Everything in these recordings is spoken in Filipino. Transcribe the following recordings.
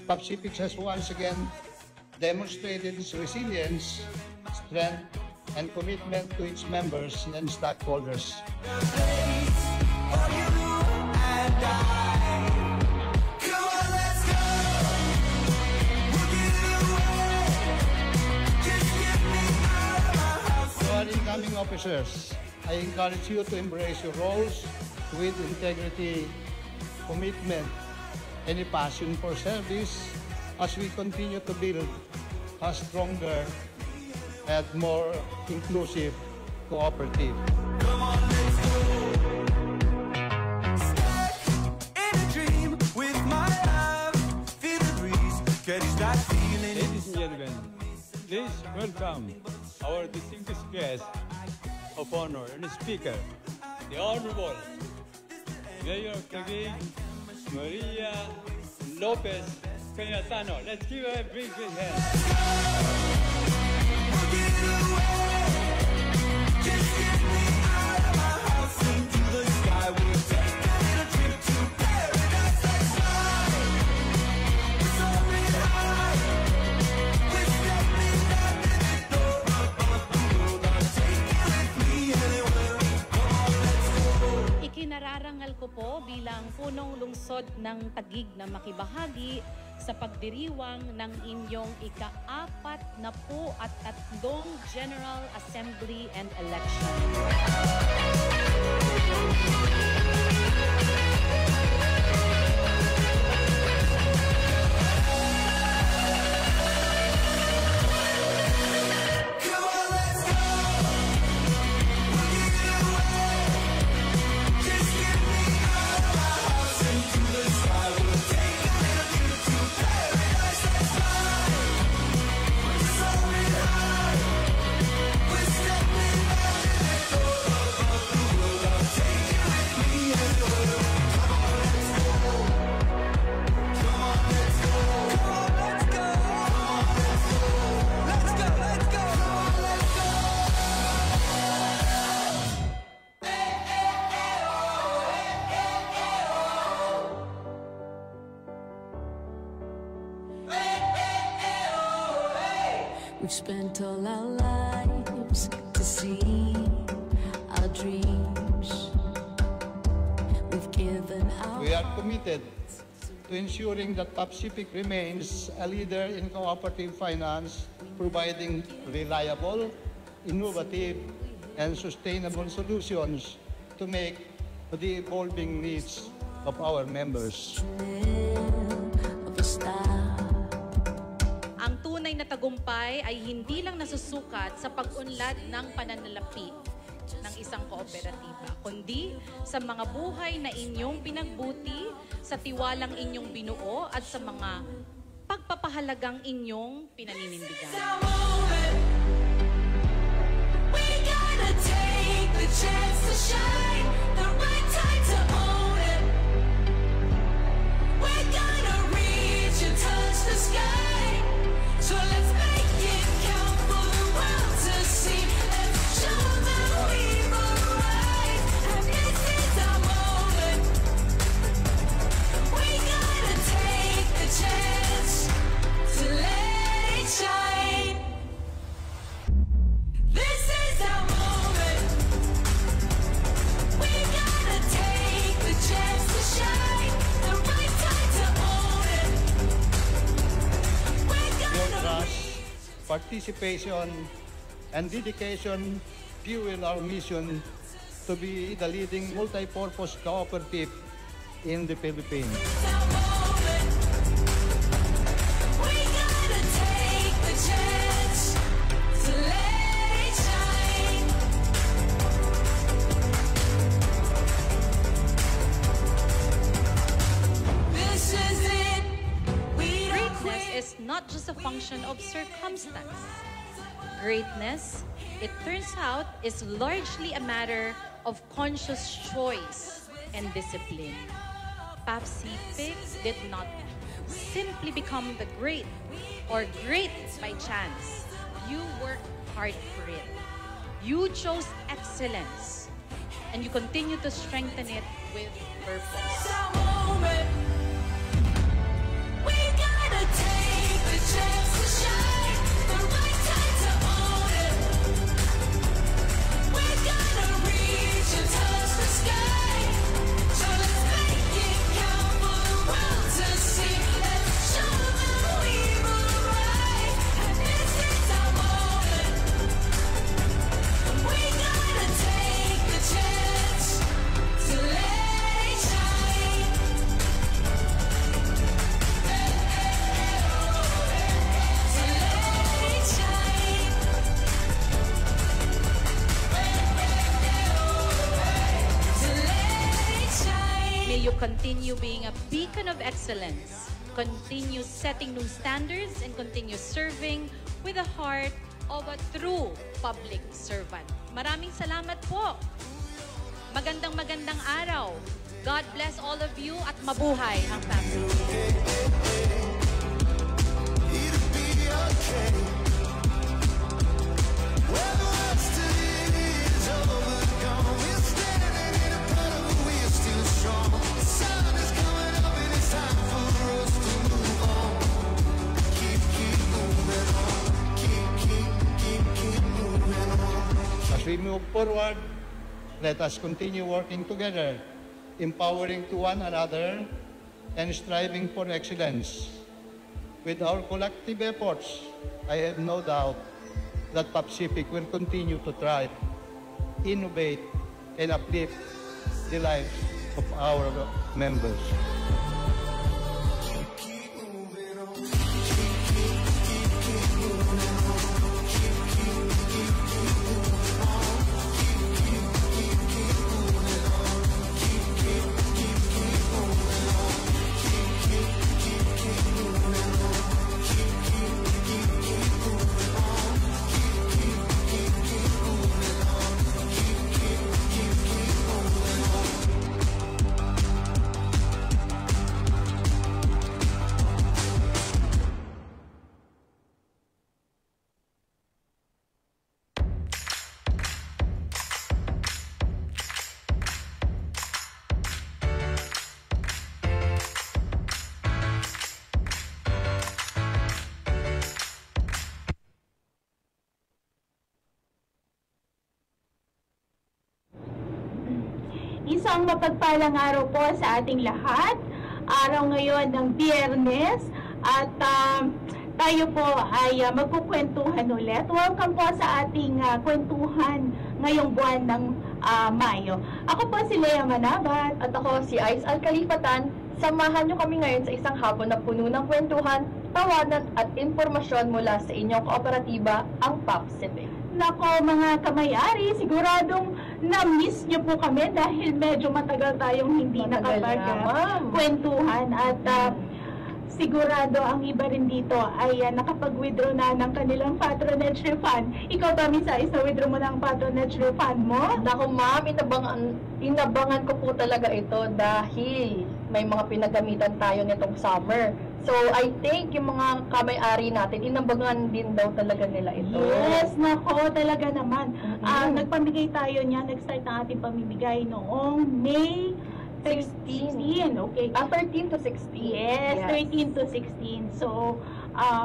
Pacific has once again demonstrated its resilience, strength, and commitment to its members and stockholders. To our incoming officers, I encourage you to embrace your roles with integrity, commitment, and a passion for service as we continue to build a stronger and more inclusive cooperative. Come on, let's go. Stuck in a dream with my love. Feel the breeze, catch that feeling. Ladies and gentlemen, please welcome our distinguished guest of honor and speaker, the Honorable Mayor of Taguig, Maria Lopez Cayetano. Let's give her a big hand. Ikinararangal ko po bilang punong lungsod ng Taguig na makibahagi sa pagdiriwang ng inyong ika-43 General Assembly and Election. We've spent all our lives to see our dreams. We've given our We are committed to ensuring that Pacific remains a leader in cooperative finance, providing reliable, innovative, and sustainable solutions to make the evolving needs of our members. of a star. Ang tunay na tagumpay ay hindi lang nasusukat sa pag-unlad ng pananalapi ng isang kooperatiba, kundi sa mga buhay na inyong pinagbuti, sa tiwalang inyong binuo at sa mga pagpapahalagang inyong pinaninindigan. We gotta take the chance to shine, the right time to own it. We're gonna reach and touch the sky, so let's make it count for the world to see. Let's show that we rise, and this is our moment. We gotta take the chance to let it shine. This is our moment. We gotta take the chance to shine, the right time to own it. We're Your gonna trust, participation, and dedication fuel our mission to be the leading multi-purpose cooperative in the Philippines. our moment. We gotta take the chance to let it shine. This is it. We don't Greatness quit. is not just a function of circumstance. Greatness, it turns out, is largely a matter of conscious choice and discipline. Pacific did not simply become the great or great by chance. You worked hard for it. You chose excellence, and you continue to strengthen it with purpose. Our moment. We gotta continue being a beacon of excellence, continue setting new standards, and continue serving with the heart of a true public servant. Maraming salamat po. Magandang araw. God bless all of you at mabuhay ang family. As we move forward, let us continue working together, empowering to one another, and striving for excellence. With our collective efforts, I have no doubt that Pacific will continue to thrive, innovate, and uplift the lives of our members. Isang mapagpalang araw po sa ating lahat. Araw ngayon ng Biyernes at tayo po ay magkukwentuhan ulit. Welcome po sa ating kwentuhan ngayong buwan ng Mayo. Ako po si Lea Manabat. At ako si Ais Alcalifatan. Samahan niyo kami ngayon sa isang hapon na puno ng kwentuhan, tawanan at impormasyon mula sa inyong kooperatiba, ang Pacific. Nako mga kamay-ari, siguradong na-miss niyo po kami dahil medyo matagal tayong hindi nakapag-kwentuhan at sigurado ang iba rin dito ay nakapag-withdraw na ng kanilang patronage refund. Ikaw ba, Miss Ais, na-withdraw mo ng patronage refund mo? Naku ma'am, inabangan ko po talaga ito dahil may mga pinagamitan tayo nitong summer. So, I think yung mga kamay-ari natin, inabangan din daw talaga nila ito. Yes, nako, talaga naman. Nagpamigay tayo niya, nag-start ang ating pamimigay noong May 16. Okay. 13 to 16. Yes, 13 to 16. So,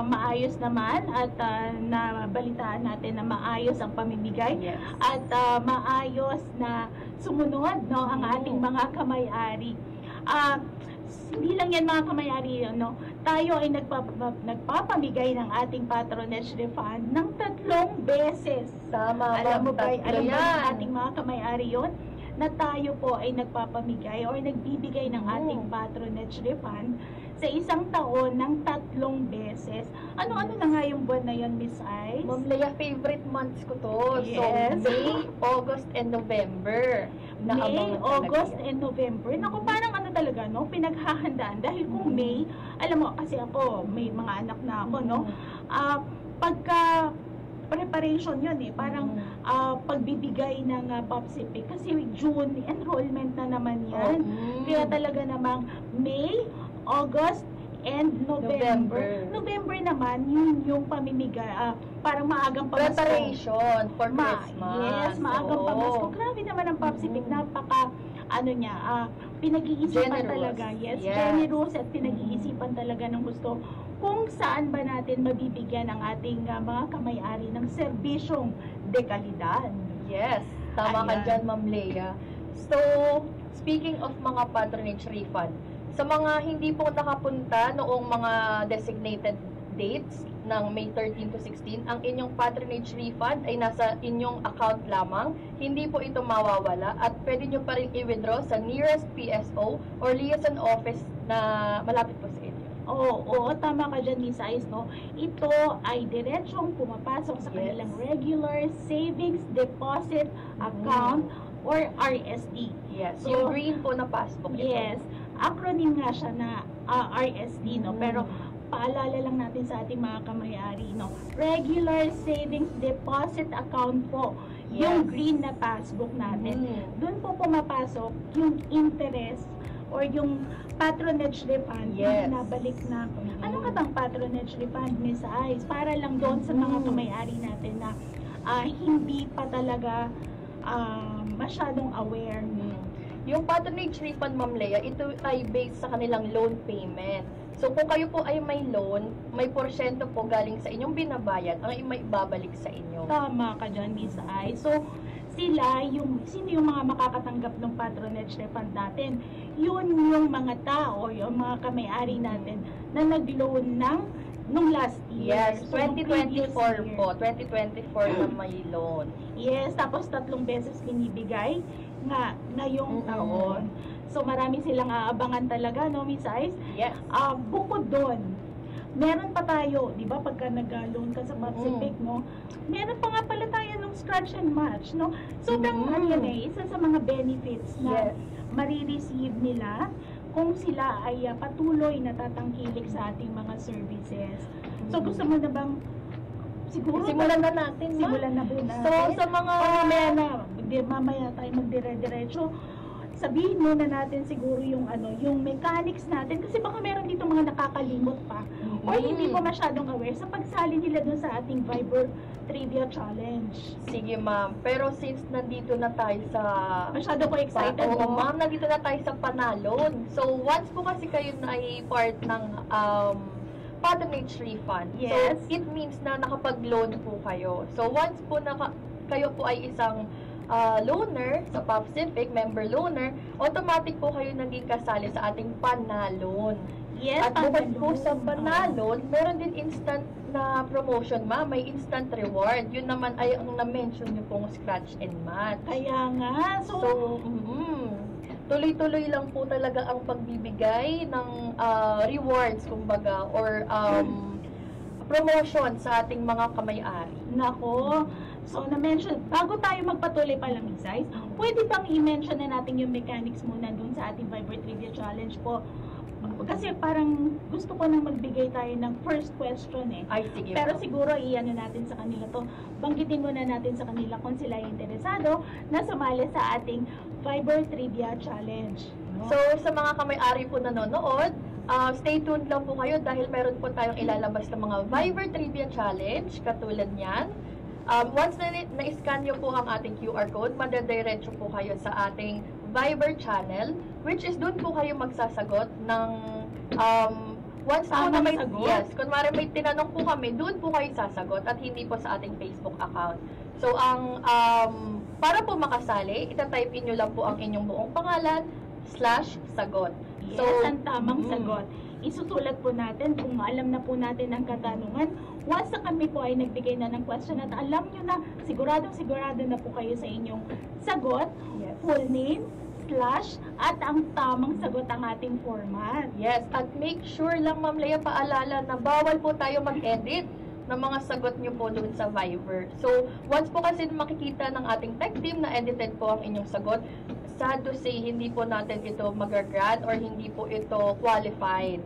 maayos naman at nabalitaan natin na maayos ang pamimigay. Yes. At maayos na sumunod no, ang ating mga kamay-ari. Hindi lang yan mga kamay-ari, no? Tayo ay nagpapamigay ng ating patronage refund ng 3 beses. Tama, Alam mo ba yan. ng ating mga kamay-ari yun? Na tayo po ay nagpapamigay or nagbibigay ng ating patronage refund sa isang taon ng 3 beses. Ano-ano na nga yung buwan na yun, Miss Ice? Ma'am Lea, favorite months ko to. Yes. So, May, August, and November. May, Naabangan August, talaga yan. and November. Naku, parang ano talaga, no? Pinaghahandaan. Dahil kung May, alam mo, kasi ako, may mga anak na ako, no? Pagka preparation yun eh, parang pagbibigay ng Pacific. Kasi June, enrollment na naman yan. Kaya talaga namang May, August, and November. November naman, yun yung pamimigay, parang maagang pamasko. Preparation for Christmas. Yes, maagang Oo. pamasko. Grabe naman ang Pacific, napaka, pinag-iisipan Generous. talaga. Yes, Yes. generous at pinag-iisipan talaga ng gusto kung saan ba natin mabibigyan ang ating mga kamay-ari ng serbisyong dekalidad. Yes, tama ka Ayan. dyan, Ma'am Lea. So, speaking of mga patronage refund, sa mga hindi po nakapunta noong mga designated dates ng May 13 to 16, ang inyong patronage refund ay nasa inyong account lamang. Hindi po ito mawawala at pwede nyo pa rin i-withdraw sa nearest PSO or liaison office na malapit po sa inyo. Oo, tama ka dyan, Miss Ice, no? Ito ay diretsong pumapasok sa Yes. kanilang regular savings deposit account or RSD. Yes, So, yung green po na passbook ito. Yes. acronym nga siya na RSD, no? Pero paalala lang natin sa ating mga kamay-ari, no? Regular Savings Deposit Account po. Yung green na passbook natin. Doon po pumapasok yung interest or yung patronage refund na binabalik na. Ano nga bang patronage refund, Miss Ice? Para lang doon sa mga kamay-ari natin na hindi pa talaga masyadong aware. Yung patronage refund, Ma'am Lea, ito ay based sa kanilang loan payment. So kung kayo po ay may loan, may porsyento po galing sa inyong binabayad ang may ibabalik sa inyo. Tama ka dyan, Miss Ai. So, sino yung mga makakatanggap ng patronage refund natin? Yun yung mga tao, yung mga kamay-ari natin na nag-loan nung last year. Yes, So, nung previous 2024 year. po. 2024 na may loan. Yes, tapos 3 beses binibigay ngayong taon. So, marami silang aabangan talaga, no, Miss Ice? Yes. Bukod doon, meron pa tayo, di ba, pagka nag-loan ka sa Pacific, no? Meron pa nga pala tayo ng scratch and match, no? Sobrang yan isa sa mga benefits na marireceive nila kung sila ay patuloy na tatangkilik sa ating mga services. So, gusto mo na bang siguro Simulan na natin, Ma'am. simulan na po natin? So, sa mga... mamaya tayo magdire-diretso. Sabihin muna natin siguro yung yung mechanics natin kasi baka meron dito mga nakakalimot pa o hindi pa masyadong aware sa pagsali nila dun sa ating Viber Trivia Challenge. Sige, Ma'am. Pero since nandito na tayo sa... Masyado ko excited, Oo, no? Ma'am, nandito na tayo sa panalon. So, once po kasi kayo na ay part ng patronage refund. Yes. So, it means na nakapag-loan po kayo. So, once po kayo po ay isang loaner sa Pacific, member loaner, automatic po kayo naging kasali sa ating panalon. Yes, At bukod po sa panalon, meron din instant na promotion, Ma'am. May instant reward. Yun naman ay ang na-mention niyo pong scratch and match. Kaya nga, So, tuloy-tuloy lang po talaga ang pagbibigay ng rewards, kumbaga, or promotion sa ating mga kamay-ari. nako. So, na-mention, bago tayo magpatuloy pa lang, Miss Ice, pwede bang i-mention na natin yung mechanics muna dun sa ating Viber Trivia Challenge po? Kasi parang gusto ko nang magbigay tayo ng first question eh. Ay, sige. Pero Ma'am. siguro iano natin sa kanila to. Banggitin muna natin sa kanila kung sila ay interesado na sumali sa ating Viber Trivia Challenge. No? So, sa mga kamay-ari po nanonood, stay tuned lang po kayo dahil meron po tayong ilalabas ng mga Viber Trivia Challenge, katulad niyan. Once na-scan nyo po ang ating QR code, madadiretso po kayo sa ating Viber channel, which is doon po kayo magsasagot ng once po na may sagot? yes, kunwari may tinanong po kami, doon po kayo sasagot at hindi po sa ating Facebook account. So, ang para po makasali, itatype nyo lang po ang inyong buong pangalan /sagot. Yes, So, ang tamang sagot. Isusulat po natin kung alam na po natin ang katanungan. Once na kami po ay nagbigay na ng question at alam nyo na, sigurado na po kayo sa inyong sagot, Yes. full name, at ang tamang sagot ang ating format. Yes, at make sure lang, Ma'am Lea, paalala na bawal po tayo mag-edit ng mga sagot nyo po doon sa Viber. So, once po kasi makikita ng ating tech team na edited po ang inyong sagot, sad to say, hindi po natin ito mag-grad or hindi po ito qualified.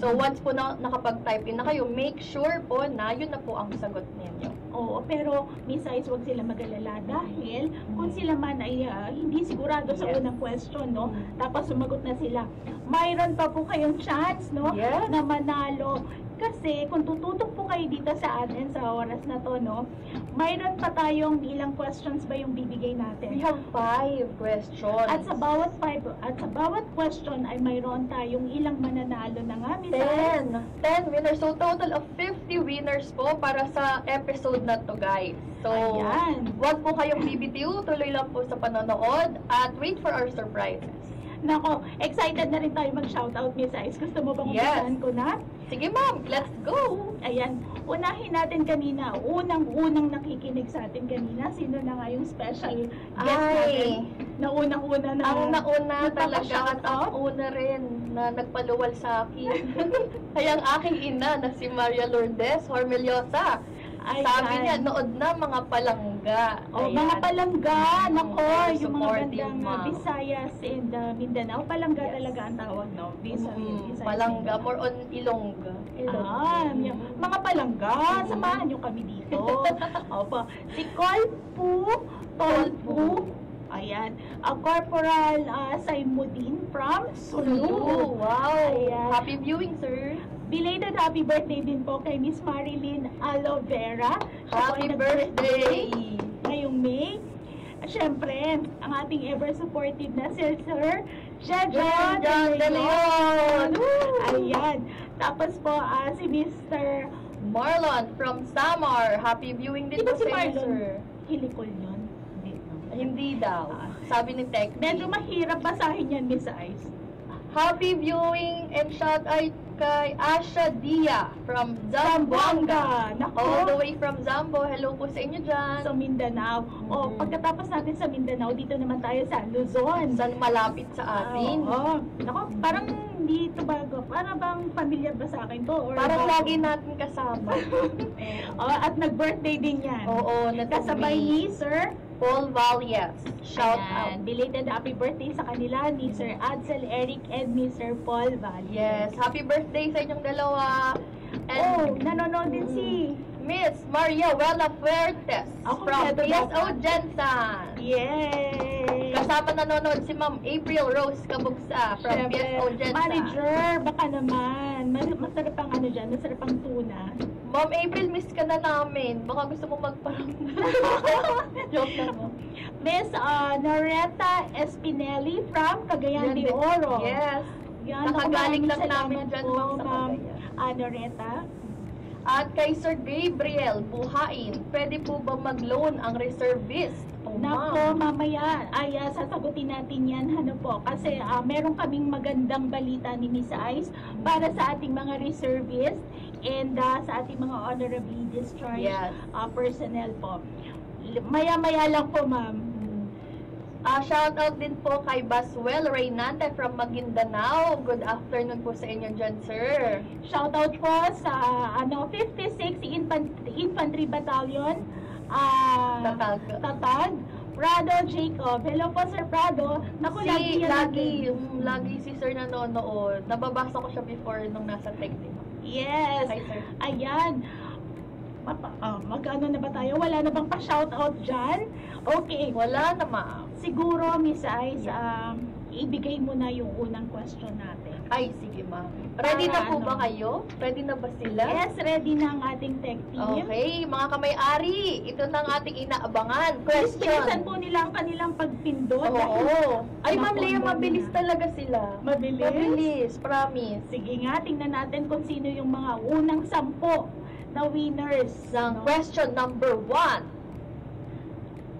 So, once po na nakapag-type in na kayo, make sure po na yun na po ang sagot ninyo. Oo, pero Miss Ice, huwag sila mag-alala dahil kung sila man ay hindi sigurado sa Yes. unang question, no? Tapos sumagot na sila. Mayroon pa po kayong chance, no? Yes. Na manalo. Kasi kung tututok po kayo dito sa atin sa oras na to, no? Mayroon pa tayong ilang questions ba yung bibigay natin? We have 5 questions. At sa bawat question ay mayroon tayong ilang mananalo na nga, Miss Ice. 10 winners. So, total of 50 winners po para sa episode na to, guys. So, Ayan. wag po kayong BBTU. Tuloy lang po sa panonood at wait for our surprises. Nako, excited na rin tayo mag-shoutout, Miss Ice. Gusto mo bang Yes. umpisahan ko na? Sige, Ma'am. Let's go! Ayan, unahin natin kanina, unang-unang nakikinig sa atin kanina, sino na nga yung special guest natin na unang-una na Ang nauna talaga at nagpapa-shoutout? ang una rin na nagpaluwal sa akin ay ang aking ina na si Maria Lourdes Hormeliosa. Ayan. Sabi niya, nood na mga palangga. Oh, Ayan. mga palangga, nako, Very yung mga supportive, bandang ma'am. Visayas and Mindanao. Palangga Yes. talaga ang tawag, no? Visayas. Palangga, Mindanao. more on Ilongga. Mga palangga, samahan nyo kami dito. Opo. Si Kolpu, Tolpu, ayan, Corporal Saimudin from Sulu. Oh, wow. Ayan. Happy viewing, sir. Belated happy birthday din po kay Miss Marilyn Alovera. Siya po Happy ay birthday. ngayong May. At syempre, ang ating ever supportive na Sir Jejon John De Leon. Ayan. Tapos po, si Mr. Marlon from Samar. Happy viewing din Di ba po si sa inyo, Marlon? sir. Hilikol yun? Hindi. No? Hindi daw. Sabi ni Tech. Medyo mahirap basahin yan, Miss Ice. Happy viewing and shout out kay Asha Dia from Zamboanga. Nako. All the way from Zambo. Hello po sa inyo dyan. Sa Mindanao. O, pagkatapos natin sa Mindanao, dito naman tayo sa Luzon. Saan malapit sa atin. Oo. Nako, parang dito bago. Parang bang familiar ba sa akin to? Or Parang bago? lagi natin kasama. At nag-birthday din yan. Oo, Kasabay ni Sir Paul Valles. Shout Ayan, out. belated happy birthday sa kanila ni Sir Adsel Eric and ni Sir Paul Valles. Yes, happy birthday sa inyong dalawa. Oh, And nanonood din si Miss Maria Wella Fuertes Ako, from kompleto PSO dapat. Jensen. Yay! Kasama nanonood si Ma'am April Rose Kabugsa from PSO Jensen. Manager, baka naman. Masarap ang ano dyan, masarap ang tuna. Ma'am April, miss ka na namin. Baka gusto mo magparamdam. Joke lang mo. Miss Noreta Espinelli from Cagayan de Oro. Yes. Yan, Nakagaling maraming lang namin salamat dyan, po, ma'am, sa Ma'am Cagayan. Noreta. At kay Sir Gabriel Buhain, pwede po ba mag-loan ang reservist? Oh, Nako, ma'am. mamaya, sasagutin natin yan, ano po, kasi meron kaming magandang balita ni Miss Ice para sa ating mga reservists and sa ating mga honorably discharged Yes. personnel po. Maya-maya lang po, ma'am. Shout out din po kay Baswell Reynante from Maguindanao. Good afternoon po sa inyo dyan, sir. Shoutout po sa 56 Infantry Battalion, Tatag, Prado Jacob. Hello po, Sir Prado. Naku, Lagi si sir nanonood. Nababasa ko siya before nung nasa technique. Yes. Hi, sir. Ayan. Mag-ano na ba tayo? Wala na bang pa-shoutout dyan? Okay. Wala na, ma'am. Siguro, Miss Ice, ibigay mo na yung unang question natin. Ay, sige, ma'am. Ready na Para po ano? ba kayo? Ready na ba sila? Yes, ready na ang ating tech team. Okay, mga kamay-ari, ito na ang ating inaabangan. Bilisan Question. po nila ang kanilang pagpindot. Oo. Ay, Ma'am Naku, Lea, ang mabilis dami na. talaga sila. Mabilis? Mabilis, promise. Sige nga, tingnan natin kung sino yung mga unang 10 na winners. Ng question number 1.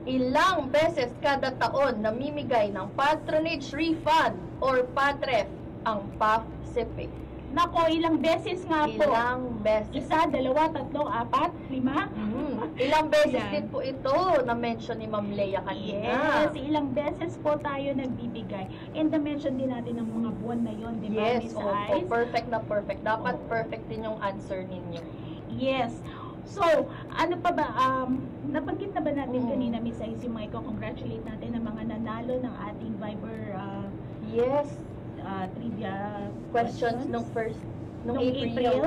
Ilang beses kada taon namimigay ng patronage refund or PATREF ang PAFCP? Nako, ilang beses nga po. Ilang beses? 1, 2, 3, 4, 5. Ilang beses Yan. din po ito na-mention ni Ma'am Lea kanina. Yes, ilang beses po tayo nagbibigay. And na-mention din natin ang mga buwan na yon, di ba, Yes, Miss opo. Ice? Perfect na perfect. Dapat perfect din yung answer ninyo. Yes. So, ano pa ba, nabanggit na ba natin kanina, Miss Ice, yung mga congratulate natin ang mga nanalo ng ating Viber Yes. trivia Questions nung April. April?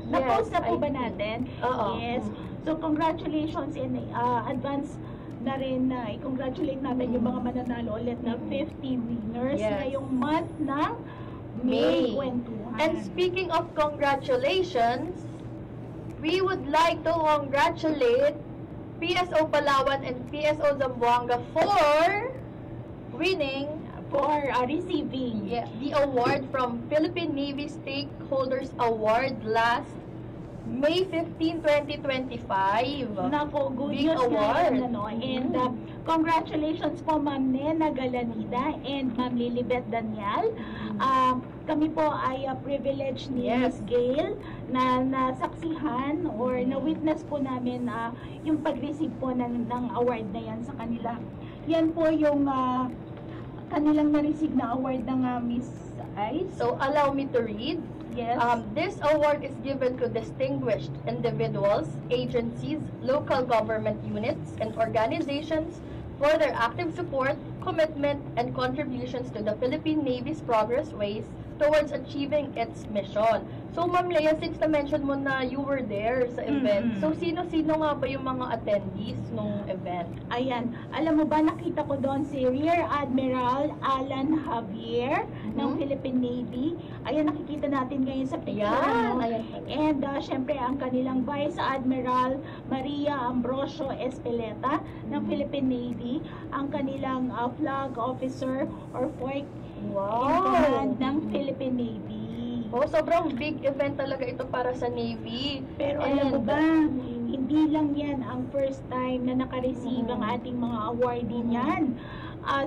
Na-post na po I ba think. natin? Oo. Yes. So, congratulations in advance na rin na i-congratulate natin yung mga mananalo ulit na 50 winners Yes. ngayong month ng May 21. And speaking of congratulations, we would like to congratulate PSO Palawan and PSO Zamboanga for winning for receiving the award from Philippine Navy Stakeholders Award last May 15, 2025. Nako, good Big news na award. yan, ano? And congratulations po Ma'am Nena Galanida and Ma'am Lilibet Daniel. Kami po ay privileged ni Yes. Miss Gail na nasaksihan or na-witness po namin yung pag-receive po ng award na yan sa kanila. Yan po yung kanilang na-receive na award ng Miss Ice. So, allow me to read. Yes. This award is given to distinguished individuals, agencies, local government units, and organizations for their active support, commitment, and contributions to the Philippine Navy's progress ways towards achieving its mission. So, Ma'am Leia, since na-mention mo na you were there sa event, so sino-sino nga ba yung mga attendees nung event? Ayan, alam mo ba, nakita ko doon si Rear Admiral Alan Javier ng Philippine Navy. Ayan, nakikita natin ngayon sa picture. Ayan, no? ayan. And syempre, ang kanilang Vice Admiral Maria Ambrosio Espeleta ng Philippine Navy, ang kanilang flag officer or fourth in command ng Philippine Navy. Oh, sobrang big event talaga ito para sa Navy. Pero alam mo ba, hindi lang yan ang first time na nakareceive ang ating mga awardee niyan.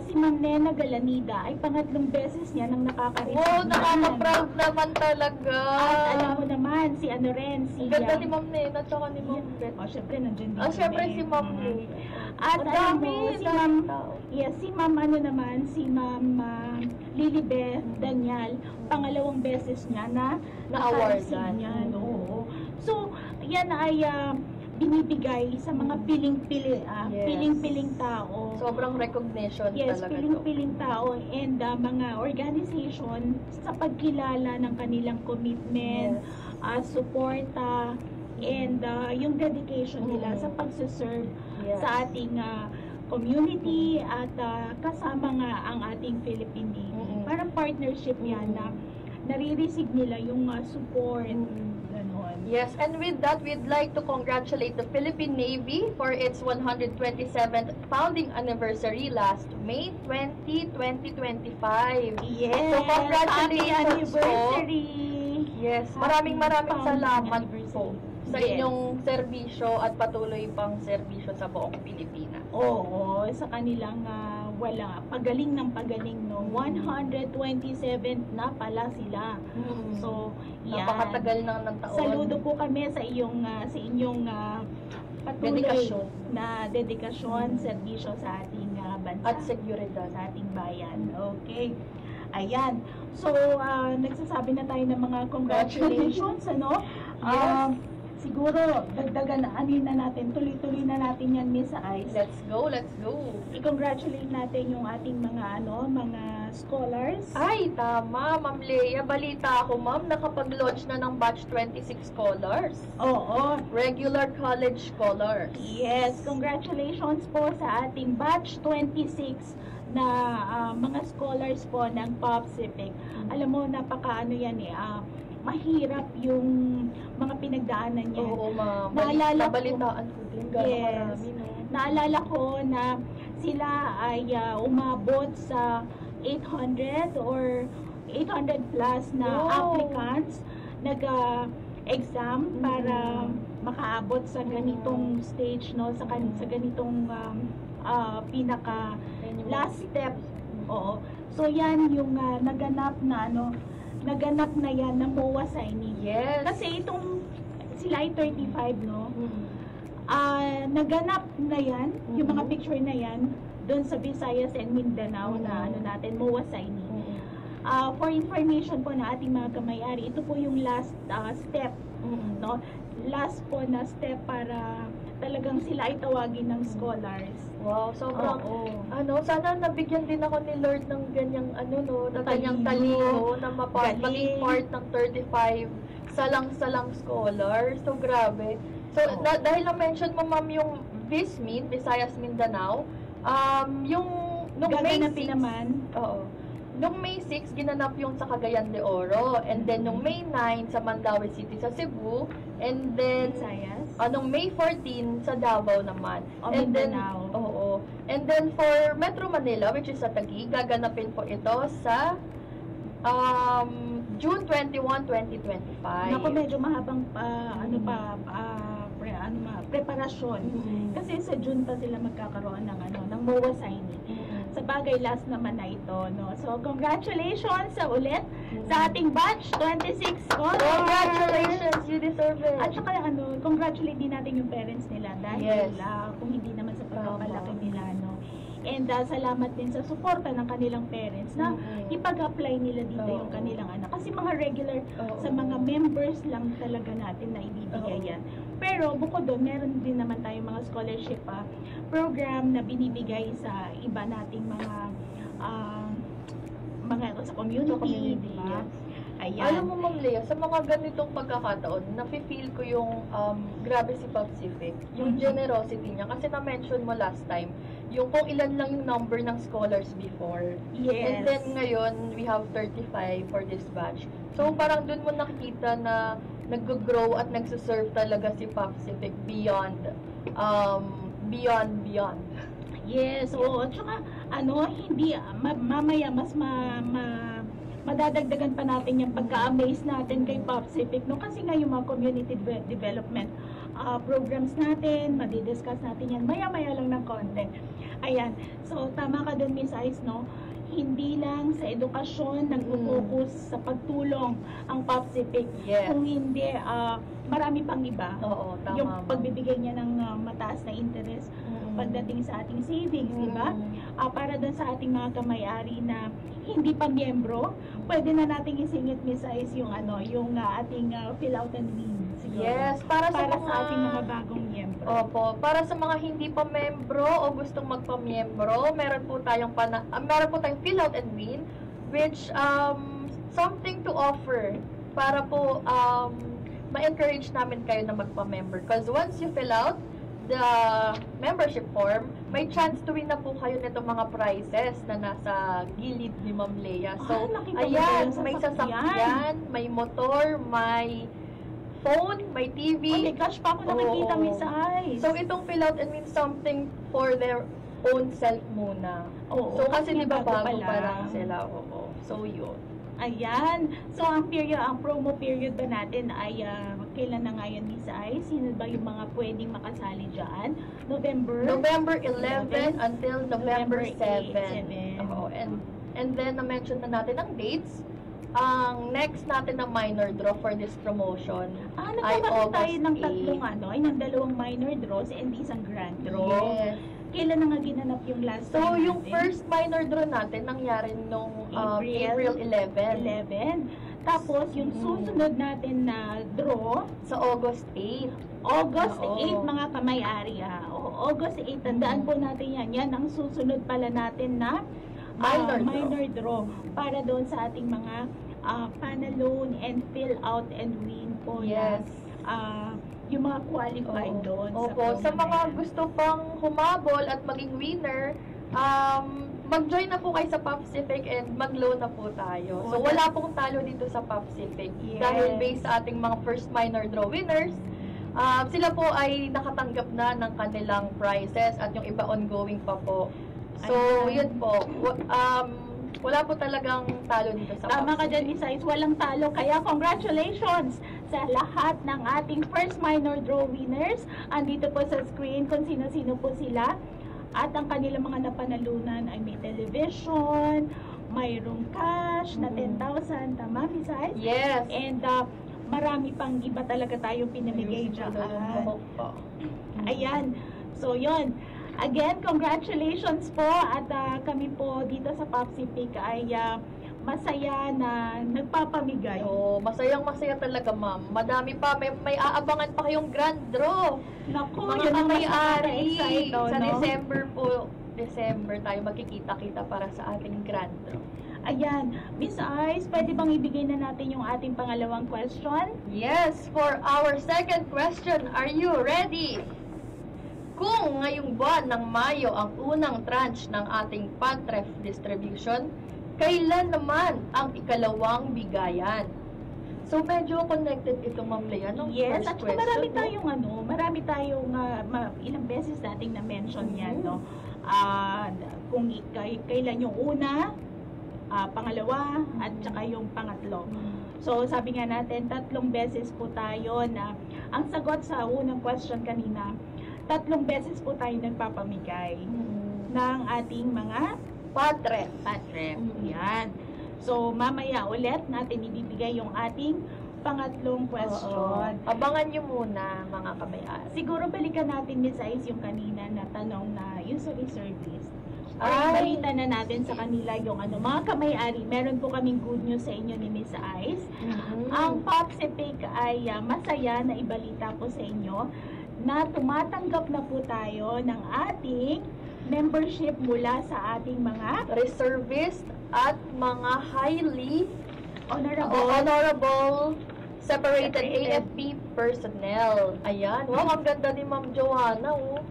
Si Ma'am Nena Galanida ay pangatlong beses niya nang nakaka-receive. Wow, nakaka-proud naman talaga. At alam mo naman, si ano rin, si... Ang ganda ni Ma'am Nena at saka ni Ma'am Beth. syempre, nandiyan din. Syempre si Ma'am Lee. At Ang alam dami, mo, si dami Ma'am... tao. Yes, si Ma'am ano naman, si Ma'am Lilibeth Daniel, pangalawang beses niya na Na-awardan. naka-receive niyan. Oo. So, yan ay binibigay sa mga piling-pili, Yes. piling-piling tao. Sobrang recognition Yes, talaga to. piling-piling tao and mga organization sa pagkilala ng kanilang commitment, suporta, and yung dedication nila sa pagsuserve Yes. sa ating community at kasama nga ang ating Philippine Navy. Parang partnership yan na nare-receive nila yung support. Ganon. Yes, and with that, we'd like to congratulate the Philippine Navy for its 127th founding anniversary last May 20, 2025. Yes! So, congratulations Happy anniversary! Yes, maraming Founding salamat po anniversary. sa Yes. inyong serbisyo at patuloy pang serbisyo sa buong Pilipinas. Oo, sa kanilang pagaling ng pagaling, no? 127 na pala sila. So, yan. Napakatagal ng taon. Saludo po kami sa inyong patuloy Dedikasyon. na dedikasyon, serbisyo sa ating bansa. At seguridad. Sa ating bayan. Okay. Ayan. So, nagsasabi na tayo ng mga congratulations, ano? Yes. Siguro, dagdagan na natin, tuloy-tuloy na natin yan, Miss Ice. Let's go, let's go. I-congratulate natin yung ating mga scholars. Ay, tama, Ma'am Leia. Balita ako, Ma'am, nakapag-launch na ng batch 26 scholars. Oo. Regular college scholars. Yes, congratulations po sa ating batch 26 na mga scholars po ng POPCIPIC. Alam mo, yan mahirap yung mga pinagdaanan niya. Oo, Ma'am. Naalala ko- Nabalitaan ko din. Gano'ng Yes. marami, no? Naalala ko na sila ay umabot sa 800 or 800 plus na Wow. applicants nag-exam para makaabot sa ganitong stage, no, sa ganitong pinaka last step. Oo. So yan yung naganap na yan ng MOA signing. Yes. Kasi sila ay 35, no? Mhm. Naganap na yan, yung mga picture na yan, doon sa Visayas and Mindanao na MOA signing. For information po na ating mga kamayari, ito po yung last step, no? Last po na step para talagang sila ay tawagin ng scholars. Wow, sobrang, Oo. sana nabigyan din ako ni Lord ng ganyang, na ganyang Talino. talino na Galing. maging part ng 35 salang-salang scholars. So, grabe. So, dahil na-mention mo, Ma'am, yung VisMin, Visayas Mindanao, nung May 6, Gaganapin naman. oo. Nung May 6, ginanap yung sa Cagayan de Oro. And then, nung May 9, sa Mandaue City sa Cebu. And then, Visayas. nung May 14, sa Davao naman. O, And then, Mindanao. oo. And then, for Metro Manila, which is sa Taguig, gaganapin po ito sa June 21, 2025. Naku, medyo mahabang preparasyon. Kasi sa June pa sila magkakaroon ng MOA signing. Sa bagay, last naman na ito, no? So, congratulations sa ulit sa ating batch 26 scholars. Congratulations, you deserve it. At saka congratulate din natin yung parents nila dahil Yes. kung hindi naman sa pagpapalaki nila, no? And salamat din sa suporta ng kanilang parents na ipag-apply nila dito yung kanilang anak. Kasi mga regular sa mga members lang talaga natin na ibibigay yan. Pero bukod doon, meron din naman tayong mga scholarship program na binibigay sa iba nating mga sa community, di ba? Ayan. Alam mo, Ma'am Lea, sa mga ganitong pagkakataon, nafe-feel ko yung grabe si Pacific, yung generosity niya. Kasi na-mention mo last time, yung kung ilan lang yung number ng scholars before. Yes. And then ngayon, we have 35 for this batch. So parang dun mo nakikita na nag-grow at nagsuserve talaga si Pacific beyond. Yes, oo. Tsaka, hindi, mamaya mas madadagdagan pa natin yung pagka-amaze natin kay Pacific, no? Kasi nga yung mga community development programs natin, madidiscuss natin yan maya-maya lang ng konti. Ayan. So, tama ka dun, Miss Ice, no? Hindi lang sa edukasyon nag-focus sa pagtulong ang Pacific. Yes. Kung hindi, marami pang iba. Oo, tama. Yung pagbibigay niya ng mataas na interest pagdating sa ating savings, di ba? Para doon sa ating mga kamay-ari na hindi pa miyembro, pwede na nating isingit, Miss Ice, yung ating fill out and win. Siguro. Yes, para sa ating mga bagong miyembro. Opo, para sa mga hindi pa membro o gustong magpa-miyembro, meron po tayong fill out and win, which something to offer para po ma-encourage namin kayo na magpa-member. Because once you fill out the membership form, may chance to win na po kayo nito mga prizes na nasa gilid ni Ma'am Lea. So, nakita ko ayan, yung may sasakyan, may motor, may phone, may TV. Oh my gosh, pa ako nakikita, Oo. Miss Ice. So, itong fill out and win something for their own self muna. Oo, So, kasi di ba bago bago pa pa lang. lang sila. Oo. So, yun. Ayan. So, ang promo period ba natin ay kailan na ngayon, Miss Ice? Sino ba yung mga pwedeng makasali dyan? November 11 until November 7. 7. Oo. And then, na-mention na natin ang dates. Ang next natin na minor draw for this promotion ay Nagkakaroon tayo August ng 8. ng dalawang minor draws and isang grand draw. Yes. Kailan na nga ginanap yung last So, time yung natin? first minor draw natin nangyari nung April 11. 11. Tapos, yung susunod natin na draw, Sa August 8. August Oo. 8, mga kamay-ari. August 8, tandaan po natin yan. Yan ang susunod pala natin na minor draw. Para doon sa ating mga panaloon and fill out and win po. Yes. Yung mga qualified doon. Opo, sa mga gusto pang humabol at maging winner, mag-join na po kayo sa Pacific and mag-loan na po tayo. So, wala pong talo dito sa Pacific. Yes. Dahil based sa ating mga first minor draw winners, sila po ay nakatanggap na ng kanilang prizes at yung iba ongoing pa po. So, Ayan. yun po. Wala po talagang talo dito sa Tama ka Pacific. dyan, Miss Ice. Walang talo. Kaya congratulations sa lahat ng ating first minor draw winners. Andito po sa screen kung sino-sino po sila. At ang kanilang mga napanalunan ay may television, mayroong cash na 10,000. Tama, Miss Ice? Yes. And marami pang iba talaga tayong pinamigay dyan. Ayan. So, yon. Again, congratulations po. At kami po dito sa Pacific ay masaya na nagpapamigay. Oo, masayang-masaya talaga, ma'am. Madami pa. May aabangan pa kayong grand draw. Naku, Mga yun ang mas may-ari. nakaka-excite, Sa no? December tayo magkikita-kita para sa ating grand draw. Ayan. Miss Ice, pwede bang ibigay na natin yung ating pangalawang question? Yes, for our second question, are you ready? Kung ngayong buwan ng Mayo ang unang tranche ng ating PATREF distribution, kailan naman ang ikalawang bigayan? So, medyo connected ito, Ma'am Lea, no? Yes, First at saka question, marami tayong ilang beses nating na-mention yan, no? Kung kailan yung una, pangalawa, at saka yung pangatlo. So, sabi nga natin, 3 beses po tayo na, ang sagot sa unang question kanina, 3 beses po tayo nagpapamigay ng ating mga PATREF. Yan. So, mamaya ulit natin ibibigay yung ating pangatlong question. Abangan nyo muna, mga kabayan. Siguro balikan natin, Miss Ice, yung kanina na tanong na usury service. Ay, balita na natin sa kanila yung ano, mga kamay-ari, meron po kaming good news sa inyo ni Miss Ice. Ang Popsipic ay masaya na ibalita po sa inyo na tumatanggap na po tayo ng ating membership mula sa ating mga Reservist at mga highly honorable separated Separated. AFP personnel. Ayan. Wow, ang ganda ni Ma'am Joanna, oh.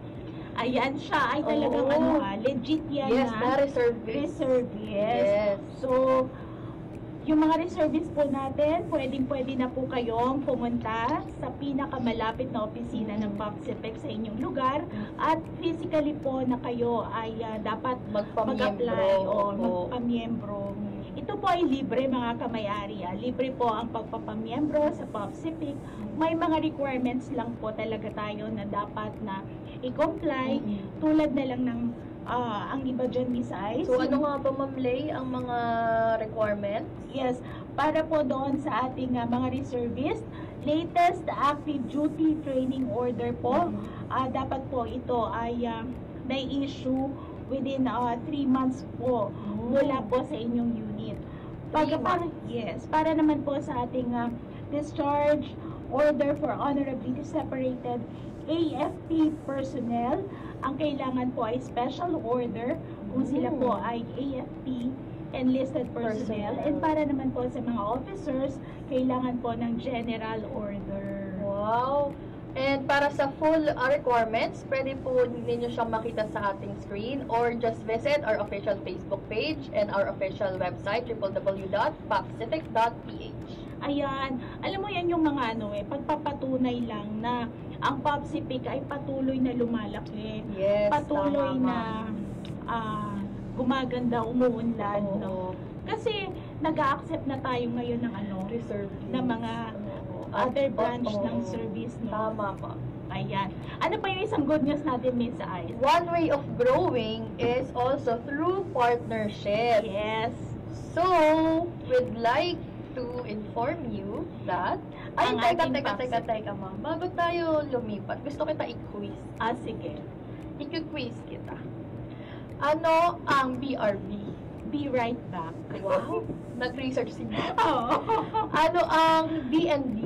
Ayan siya ay talagang Oo. legit yan Yes, na na reservist. reservist. Yes. So, yung mga reservist po natin, pwede na po kayong pumunta sa pinakamalapit na opisina ng Popsipex sa inyong lugar at physically po na kayo ay dapat mag-apply o Opo. magpamiyembro. Ito po ay libre mga kamay-ari. Libre po ang pagpapamiyembro sa Popsipic. May mga requirements lang po talaga tayo na dapat na i-comply tulad na lang ng ang iba dyan, Miss Ice. So, ano nga ba, Ma'am Lay, ang mga requirements? Yes, para po doon sa ating mga reservist, latest active duty training order po. Dapat po ito ay na-issue within 3 months po mula po sa inyong unit. 3 months? Yes, para naman po sa ating discharge order for honorably separated AFP personnel, ang kailangan po ay special order kung sila po ay AFP enlisted personnel. And para naman po sa mga officers, kailangan po ng general order. Wow! And para sa full requirements, pwede po ninyo siyang makita sa ating screen or just visit our official Facebook page and our official website, www.popcific.ph. Ayan, alam mo yan yung mga pagpapatunay lang na ang Popsipic ay patuloy na lumalaki. Yes, Patuloy tama, na gumaganda, umuunlad, no? Oo. Kasi nag-a-accept na tayo ngayon ng Reservist. ng mga other branch Oo. ng service, no? Tama po. Ayan. Ano pa yung isang good news natin, Miss Ice? One way of growing is also through partnership. Yes. So, we'd like to inform you that... Ay, Ang teka, ating teka, ma'am. Bago tayo lumipat, gusto kita i-quiz. Sige. I-quiz kita. Ano ang BRB? Be right back. Wow! Nag-research si ma'am. Oo. Ano ang DND?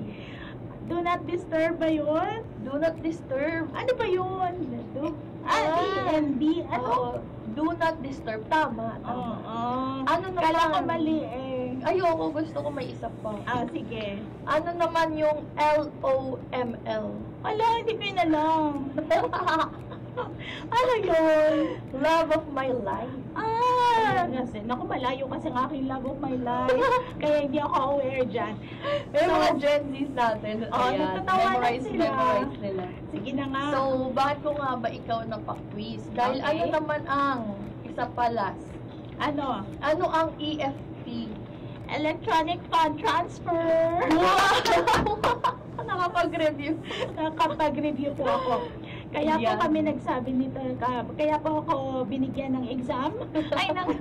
Do not disturb ba yun? Do not disturb. Ano ba yun? DND? Ano? Oo. Do not disturb. Tama. Oo. Ano naman? Kala ko mali eh. Ayoko, gusto ko may isa pa. Sige. Ano naman yung LOML? Wala, hindi ko yun alam. Ano yun? Love of my life. Kasi, naku, malayo kasi ang aking love of my life. Kaya hindi ako aware dyan. May So, mga Gen Zs natin. nagtatawanan sila. Memorize nila. Sige na nga. So, bakit ko nga ba ikaw napak-quiz? Dahil Okay. ano naman ang isa palas? Ano? Ano ang EFT? Electronic fund transfer. Nakapag-review. Nakapag-review po ako. Kaya po Yan. kami nagsabi nito, kaya po ako binigyan ng exam, ay ng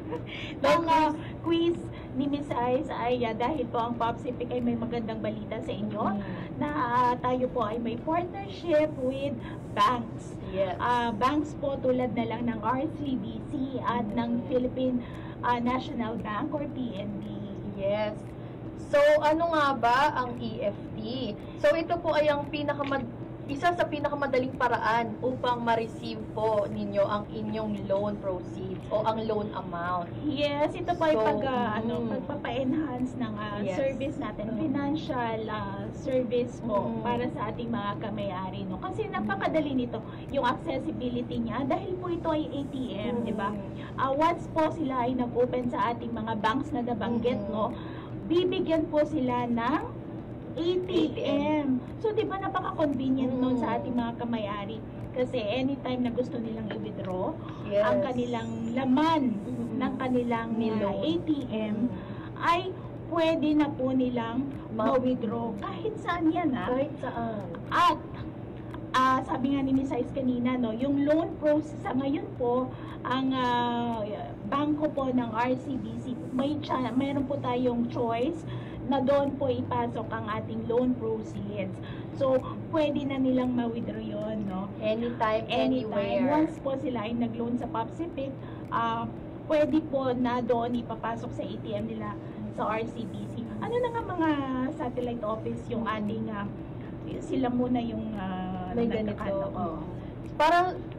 quiz ni Miss Ice ay dahil po ang Popsipic ay may magandang balita sa inyo na tayo po ay may partnership with banks. Yes. Banks po tulad na lang ng RCBC at ng Philippine National Bank or PNB. Yes. So, ano nga ba ang EFT? So, ito po ay ang isa sa pinakamadaling paraan upang ma-receive po ninyo ang inyong loan proceeds o ang loan amount. Yes, ito po ay So, pagpapa-enhance ng Yes. service natin, financial service po para sa ating mga kamay-ari. No? Kasi napakadali nito, yung accessibility niya, dahil po ito ay ATM, di ba? Once po sila ay nag-open sa ating mga banks na nabanggit, no, bibigyan po sila ng ATM. So, di ba napaka-convenient nun sa ating mga kamay-ari? Kasi anytime na gusto nilang i-withdraw, Yes. ang kanilang laman ng kanilang Nilon. ATM ay pwede na po nilang ma-withdraw kahit saan yan. Kahit saan. At sabi nga ni Miss Ice kanina, no, yung loan process sa ngayon po, ang bangko po ng RCBC, mayroon po tayong choice na doon po ipasok ang ating loan proceeds. So, pwede na nilang ma-withdraw yun, no? Anytime, anywhere. Once po sila ay nag-loan sa Popsipic, pwede po na doon ipapasok sa ATM nila sa RCBC. Ano na nga mga satellite office yung ating, sila muna yung May ganito. nagkakano. Oo.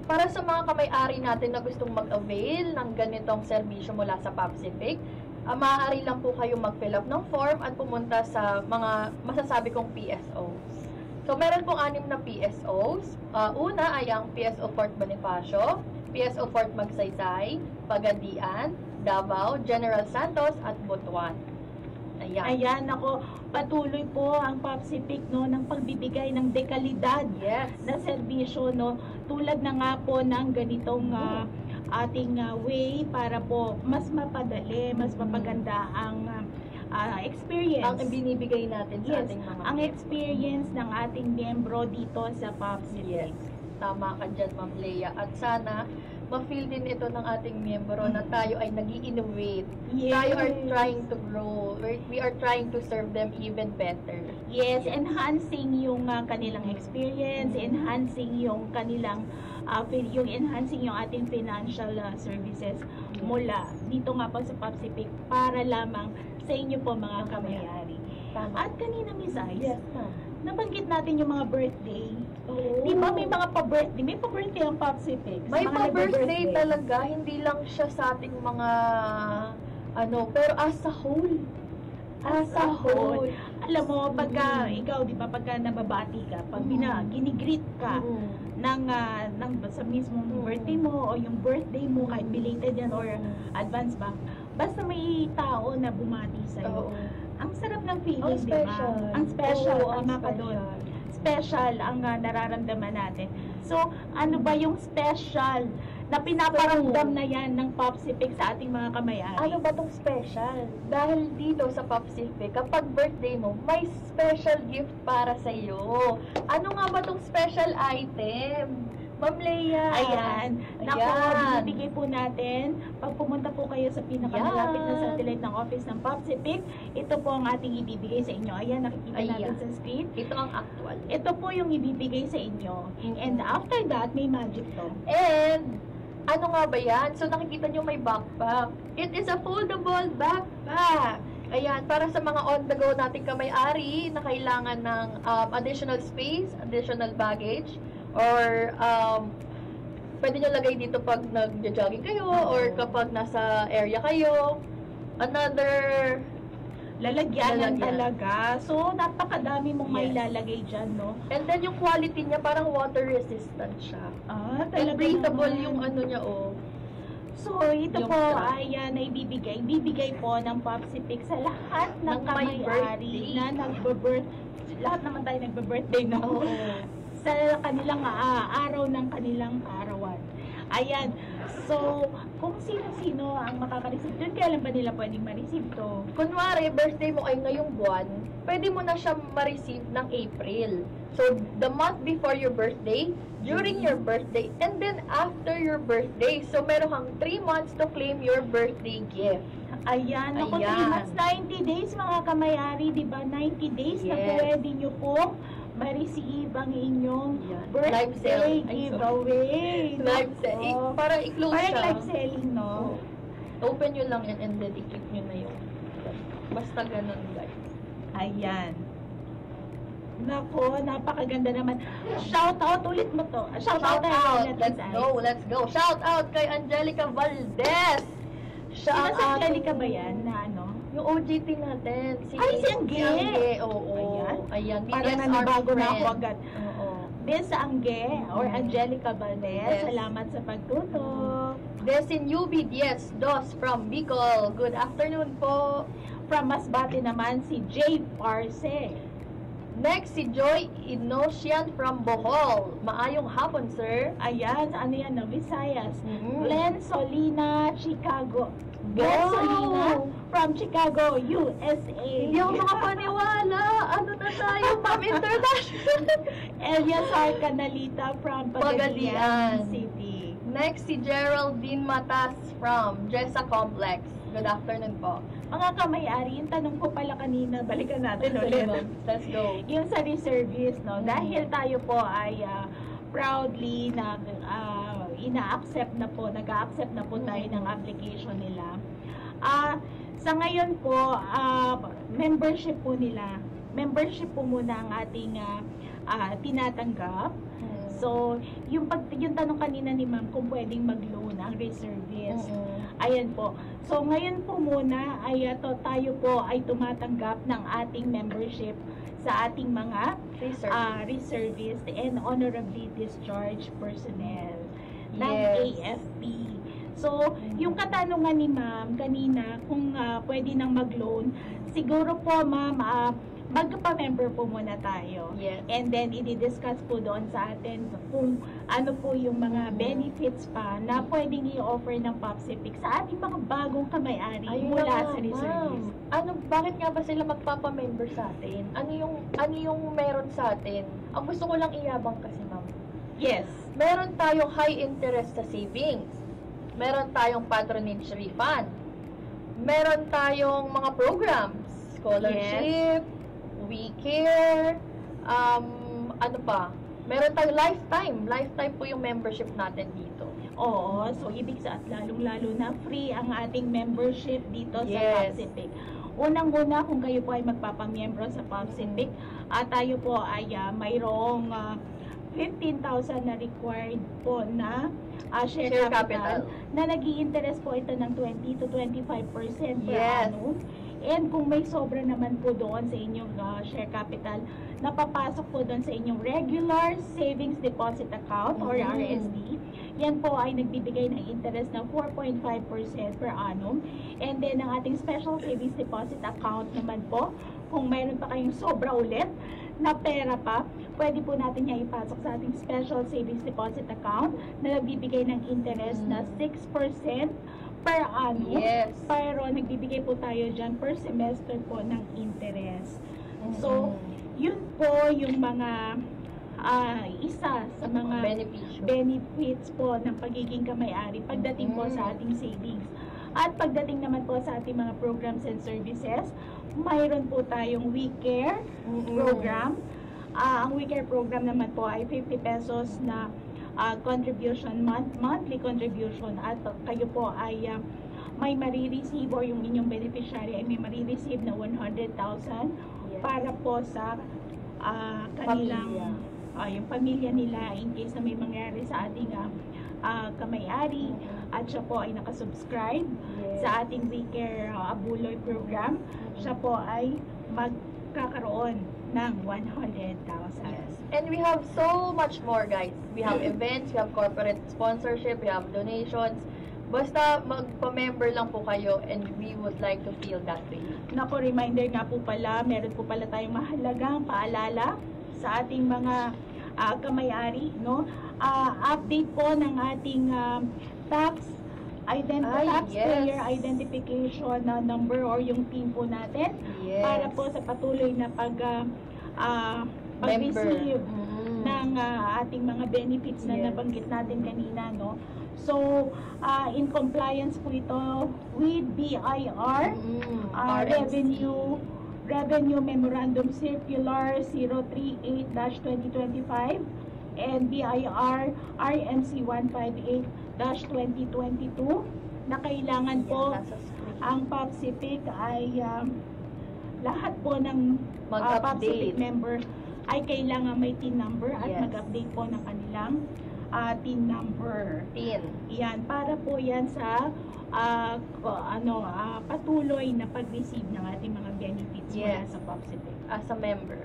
Para sa mga kamay-ari natin na gustong mag-avail ng ganitong serbisyo mula sa Popsipic, maaari lang po kayo mag-fill up ng form at pumunta sa mga masasabi kong PSOs. So, meron pong 6 na PSOs. Una ay ang PSO Fort Bonifacio, PSO Fort Magsaysay, Pagadian, Davao, General Santos, at Butuan. Ayan, ako, patuloy po ang Popsipic, no, ng pagbibigay ng dekalidad Yes. na serbisyo, no, tulad na nga po ng ganitong ating way para po mas mapadali, mas mapaganda ang experience. Ang binibigay natin sa Yes, ating mga ang experience ng ating miyembro dito sa Popsipic. Yes. Tama ka dyan, Ma'am Lea. At sana, ma-feel din ito ng ating miyembro na tayo ay nag-i-innovate. Yes. Tayo are trying to grow. We are trying to serve them even better. Yes, enhancing yung kanilang experience, enhancing yung kanilang yung enhancing yung ating financial services mula dito nga po sa Popsipic para lamang sa inyo po mga kamayari. Tama. At kanina, Miss Ice, Yes, ma'am. nabanggit natin yung mga birthday. Oo. Di ba may mga pa-birthday? May pa-birthday ang Popsipic. May Mga pa-birthday nagbe-birthday. talaga, hindi lang siya sa ating mga pero as a whole. As a whole. Alam mo, pagka ikaw, di ba, pagka nababati ka, pag ginigreet ka ng sa mismong birthday mo o yung birthday mo, kahit belated yan or advance ba, basta may tao na bumati sa'yo. Oo. Ang sarap ng feeling, Ang di ba? special. Ang special, Oo, tama ang ka doon. special. Special ang nararamdaman natin. So, ano ba yung special na pinaparamdam na yan ng Popsipic sa ating mga kamayari? Ano ba tong special? Dahil dito sa Popsipic, kapag birthday mo, may special gift para sa iyo. Ano nga ba tong special item? Ma'am Lea. Ayan. Nako, Ayan. binibigay po natin. Pag pumunta po kayo sa pinakamalapit na satellite ng office ng Popsipic, ito po ang ating ibibigay sa inyo. Ayan, nakikita natin Ayan. sa screen. Ito ang actual. Ito po yung ibibigay sa inyo. And after that, may magic to. And, ano nga ba yan? So, nakikita nyo may backpack. It is a foldable backpack. Ayan, para sa mga on-the-go nating kamay-ari na kailangan ng additional space, additional baggage, or pwede nyo lagay dito pag nag-jogging kayo or kapag nasa area kayo. Another Lalagyanan Lalagyan. talaga. So, napakadami mong may Yes. lalagay dyan, no? And then yung quality niya parang water resistant siya. Ah, And talaga breathable naman. yung ano niya, oh. So, ito Yung po sa- ay bibigay po ng Popsipic sa lahat ng Ng may kamay-ari birthday. na lahat naman tayo nagbe-birthday, no? Oo. Sa kanilang araw ng kanilang arawan. Ayan. So, kung sino-sino ang makaka-receive doon, kailan ba nila pwedeng ma-receive to? Kunwari, birthday mo ay ngayong buwan, pwede mo na siya ma-receive ng April. So, the month before your birthday, during your birthday, and then after your birthday. So, meron kang 3 months to claim your birthday gift. Ayan. Ako, 3 Ayan. months, 90 days mga kamayari, di ba? 90 days na Yes. pwede nyo po ma-receive ang inyong Yan. Live birthday sale. Ay, giveaway. Live selling. Nako. Para i-close Parang siya. live selling, no? Open nyo lang yan and then i-click nyo na yung basta ganun, guys. Ayan. Nako, napakaganda naman. Shout out ulit mo to. Shout out kay Let's go, let's go. Shout out kay Angelica Valdez. Siya Sino ang sa ating- Angelica ba yan na ano? Yung OJT natin. Ay, si Angge. Oo. Ayan. Ayan. Parang BDSR nanibago na ako friend. agad. Oo. Des Angge or Angelica Valdez, Yes. salamat sa pagtutok. Desin UB Diez Dos from Bicol. Good afternoon po. From Masbate naman si Jay Parse. Next, si Joy Inosian from Bohol. Maayong hapon, sir. Ayan, ano yan, no? Visayas. Mhm. Glenn Solina, Chicago. Go! Glenn Solina from Chicago, USA. Hindi ako makapaniwala. Ano na tayo, Ma'am International? Eliasar Canalita from Pagadian. Pagadian City. Next, si Geraldine Matas from Jessa Complex. Good afternoon po. Mga kamay-ari, yung tanong ko pala kanina, balikan natin ulit. Let's go. Yung sa reservice, no? Dahil tayo po ay proudly na ina-accept na po, nag-a-accept na po tayo ng application nila. Sa ngayon po, membership po muna ang ating tinatanggap. So, yung tanong kanina ni ma'am kung pwedeng mag-loan ang reservist. Ayan po. So, ngayon po muna ay tayo po ay tumatanggap ng ating membership sa ating mga reservist and honorably discharged personnel ng AFP. So, yung katanungan ni ma'am kanina kung pwede nang mag-loan, siguro po ma'am, magpa-member po muna tayo. Yes. And then, i-discuss po doon sa atin kung ano po yung mga benefits pa na pwedeng i-offer ng POPCPIC sa ating mga bagong kamay-ari mula sa reservist. Bakit nga ba sila magpapa-member sa atin? Ano yung meron sa atin? Ang gusto ko lang iyabang kasi, ma'am. Yes. Meron tayong high interest sa savings. Meron tayong patronage refund. Meron tayong mga programs, scholarship, We Care, ano pa? Meron tayong lifetime po yung membership natin dito. Oo, so ibig lalong-lalo na free ang ating membership dito sa POPCPIC. Unang-una, kung kayo po ay magpapamiyembro sa POPCPIC, tayo po ay mayroong 15,000 na required po na share capital na nag-i-interest po ito ng 20 to 25% per annum. And kung may sobra naman po doon sa inyong share capital, napapasok po doon sa inyong regular savings deposit account or RSD. Yan po ay nagbibigay ng interest ng 4.5% per annum. And then ang ating special savings deposit account naman po, kung mayroon pa kayong sobra ulit na pera pa, pwede po natin niya ipasok sa ating special savings deposit account na nagbibigay ng interest na 6% per annum. Pero nagbibigay po tayo dyan per semester po ng interest. So, yun po yung mga isa sa mga benefits po ng pagiging kamay-ari pagdating po sa ating savings. At pagdating naman po sa ating mga programs and services, mayroon po tayong We Care program. Ang We Care program naman po ay 50 pesos na contribution, monthly contribution, at kayo po ay may marireceive or yung inyong beneficiary ay may marireceive na 100,000 para po sa kanilang yung pamilya nila in case na may mangyari sa ating kamay-ari at siya po ay nakasubscribe sa ating We Care Abuloy program. Siya po ay magkakaroon ng 100,000. And we have so much more, guys. We have events, we have corporate sponsorship, we have donations. Basta magpa-member lang po kayo and we would like to feel that way. Naku, reminder nga po pala, meron po pala tayong mahalagang paalala sa ating mga kamay-ari, no? Update po ng ating taxpayer identification number or yung PIN po natin para po sa patuloy na pag-receive ng ating mga benefits na nabanggit natin kanina, no? So, in compliance po ito with BIR, Revenue Memorandum Circular 038-2025 and BIR RMC 158-2022 na kailangan po ang POPCPIC ay lahat po ng POPCPIC member ay kailangan may TIN number at mag-update po ng kanilang TIN number. Yan, para po yan sa patuloy na pag-receive ng ating mga benefits mula sa POPCPIC. As a member.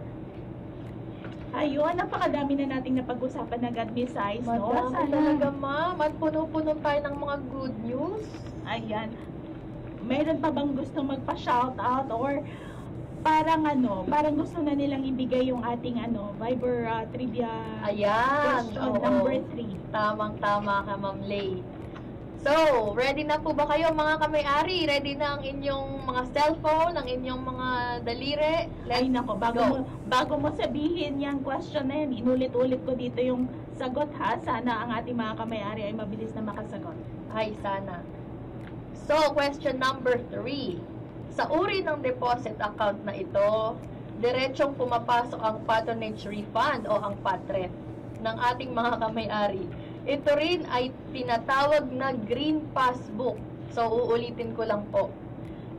Ayun, napakadami na nating napag-usapan ng admisize, no? Madami talaga, ma'am. At puno-puno tayo ng mga good news. Ayan. Mayroon pa bang gusto magpa-shoutout or parang gusto na nilang ibigay yung ating Viber trivia question number 3. Tamang-tama ka, Ma'am Lay. So, ready na po ba kayo mga kamay-ari? Ready na ang inyong mga cellphone, ang inyong mga daliri? Ay nako, bago mo sabihin yung question na yan, inulit-ulit ko dito yung sagot ha. Sana ang ating mga kamay-ari ay mabilis na makasagot. Ay, sana. So, question number 3. Sa uri ng deposit account na ito, diretsong pumapasok ang patronage refund o ang PATREF. ng ating mga kamay-ari. Ito rin ay tinatawag na Green Passbook. So, uulitin ko lang po.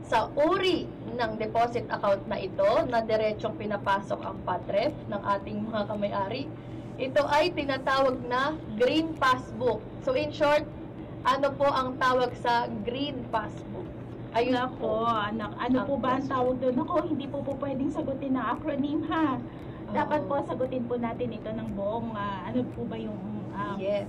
Sa uri ng deposit account na ito, na diretsong pinapasok ang patref ng ating mga kamay-ari, ito ay tinatawag na Green Passbook. So, in short, ano po ang tawag sa Green Passbook? Ayun Nako, ano po ba ang tawag doon? Nako, hindi po pwedeng sagutin na acronym ha. Dapat po sagutin po natin ito ng buong, ano po ba yung Yes.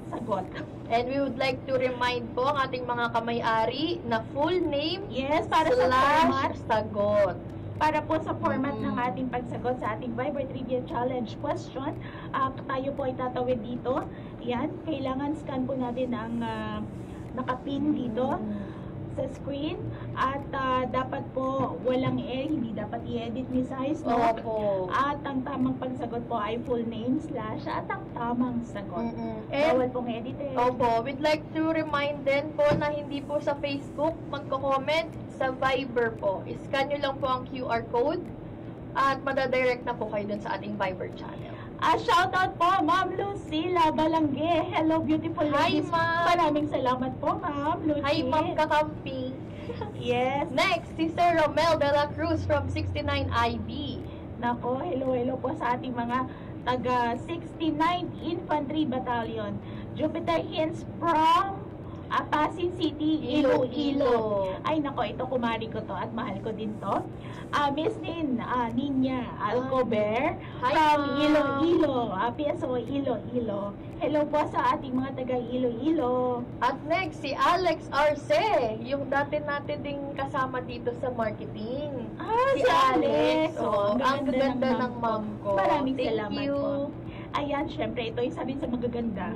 sagot. And we would like to remind po ang ating mga kamay-ari na full name Yes, para sa format. sagot. Para po sa format ng ating pagsagot sa ating Viber Trivia Challenge question, tayo po ay tatawid dito. Yan, kailangan scan po natin ang nakapin dito sa screen. At dapat po walang hindi dapat i-edit ni size, no? Opo. At ang tamang pagsagot po ay full name / at ang tamang sagot. And, Bawal pong edit eh. opo, we'd like to remind din po na hindi po sa Facebook magko-comment, sa Viber po. Scan nyo lang po ang QR code at madadirect na po kayo dun sa ating Viber channel. Shoutout po, Ma'am Lucila Balangge. Hello, beautiful Hi, ladies. Ma'am. Maraming salamat po, Ma'am Lucila. Hi, Ma'am Kakampi. Yes. Next, si Sir Romel de la Cruz from 69IB. Nako, hello po sa ating mga taga 69th Infantry Battalion. Jupiter Hints from Pasig City, Iloilo. Ay nako, ito kumari ko to at mahal ko din to. Miss Ninya Alcober Hi, from ma'am. Iloilo, PSO Iloilo. Hello po sa ating mga taga Iloilo. At next, si Alex Arce, yung dati natin ding kasama dito sa marketing. Si Alex. Oh, ang ganda ng ma'am ko. Maraming Thank salamat you. po. Ayan, syempre, ito isa rin sa magaganda.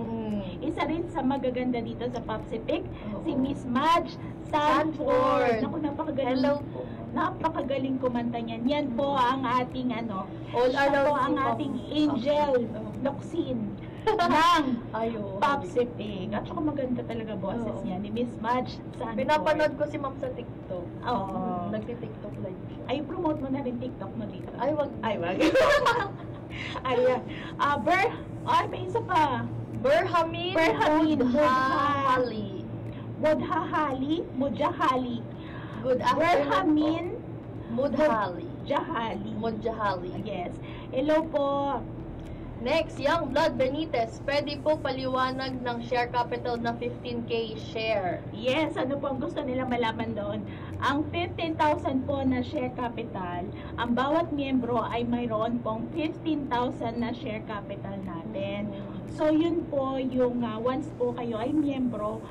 Isa rin sa magaganda dito sa Popsipic, si Miss Madge Sanford. Naku, napakagaling. Hello po. Napakagaling kumanta niyan. Yan po ang ating All siya around po ang si Ma'am. ating angel Noxin ng Ayo. Popsipic. At saka maganda talaga boses Oo. niya ni Miss Madge Sanford. Pinapanood ko si ma'am sa TikTok. Oo. Nagti-TikTok live siya. Ay, promote mo na rin TikTok mo dito. Ay, wag. Ay, wag. Ayan. May isa pa. Berhamin Mudhahali. Mudhahali. Good afternoon Berhamin po. Mudhali. Jahali. Mudjahali. Yes. Hello po. Next, Young Blood Benitez. Pwede po paliwanag ng share capital na 15K share. Yes, ano po ang gusto nila malaman doon? Ang 15,000 po na share capital, ang bawat miyembro ay mayroon pong 15,000 na share capital natin. So, yun po yung once po kayo ay miyembro,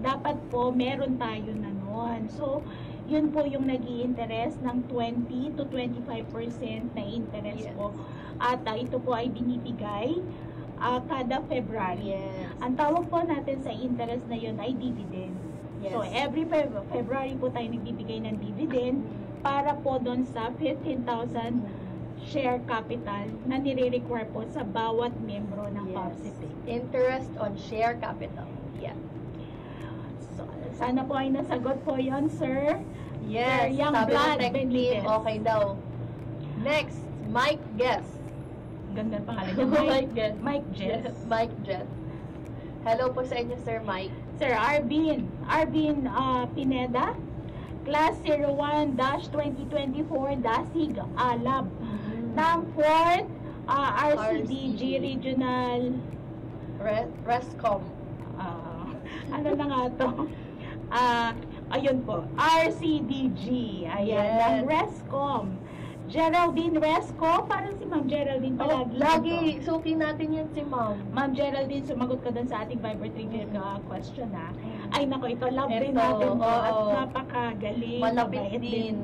dapat po meron tayo na nun. So, yun po yung nag-i-interest ng 20 to 25% na interest Yes. po. At ito po ay binibigay kada February. Yes. Ang tawag po natin sa interest na yun ay dividend. Yes. So, every February po tayo nagbibigay ng dividend para po doon sa 15,000 share capital na nire-require po sa bawat membro ng Popsipic. Interest on share capital. Yeah. So, sana po ay nasagot po yan, sir. Yes. Sir Young Sabi Blood ng tech team, Benitez. okay daw. Next, Mike Guest. Ganda pangalan niya. Mike Guest. Mike Jess. Mike Jess. Hello po sa inyo, Sir Mike. Sir Arvin Pineda, Class 01-2024 Dasig Alab ng 4th RCDG Regional Rescom. ano na nga to? Ayun po, RCDG. Ayan, Yes. ng Rescom. Geraldine Resco, parang si Ma'am Geraldine palagi. Lagi, suki natin yan si Ma'am. Ma'am Geraldine, sumagot ka dun sa ating Viber Trivia question Ay nako, ito love din Ito, natin to at oo. napakagaling. Malapit mabait din.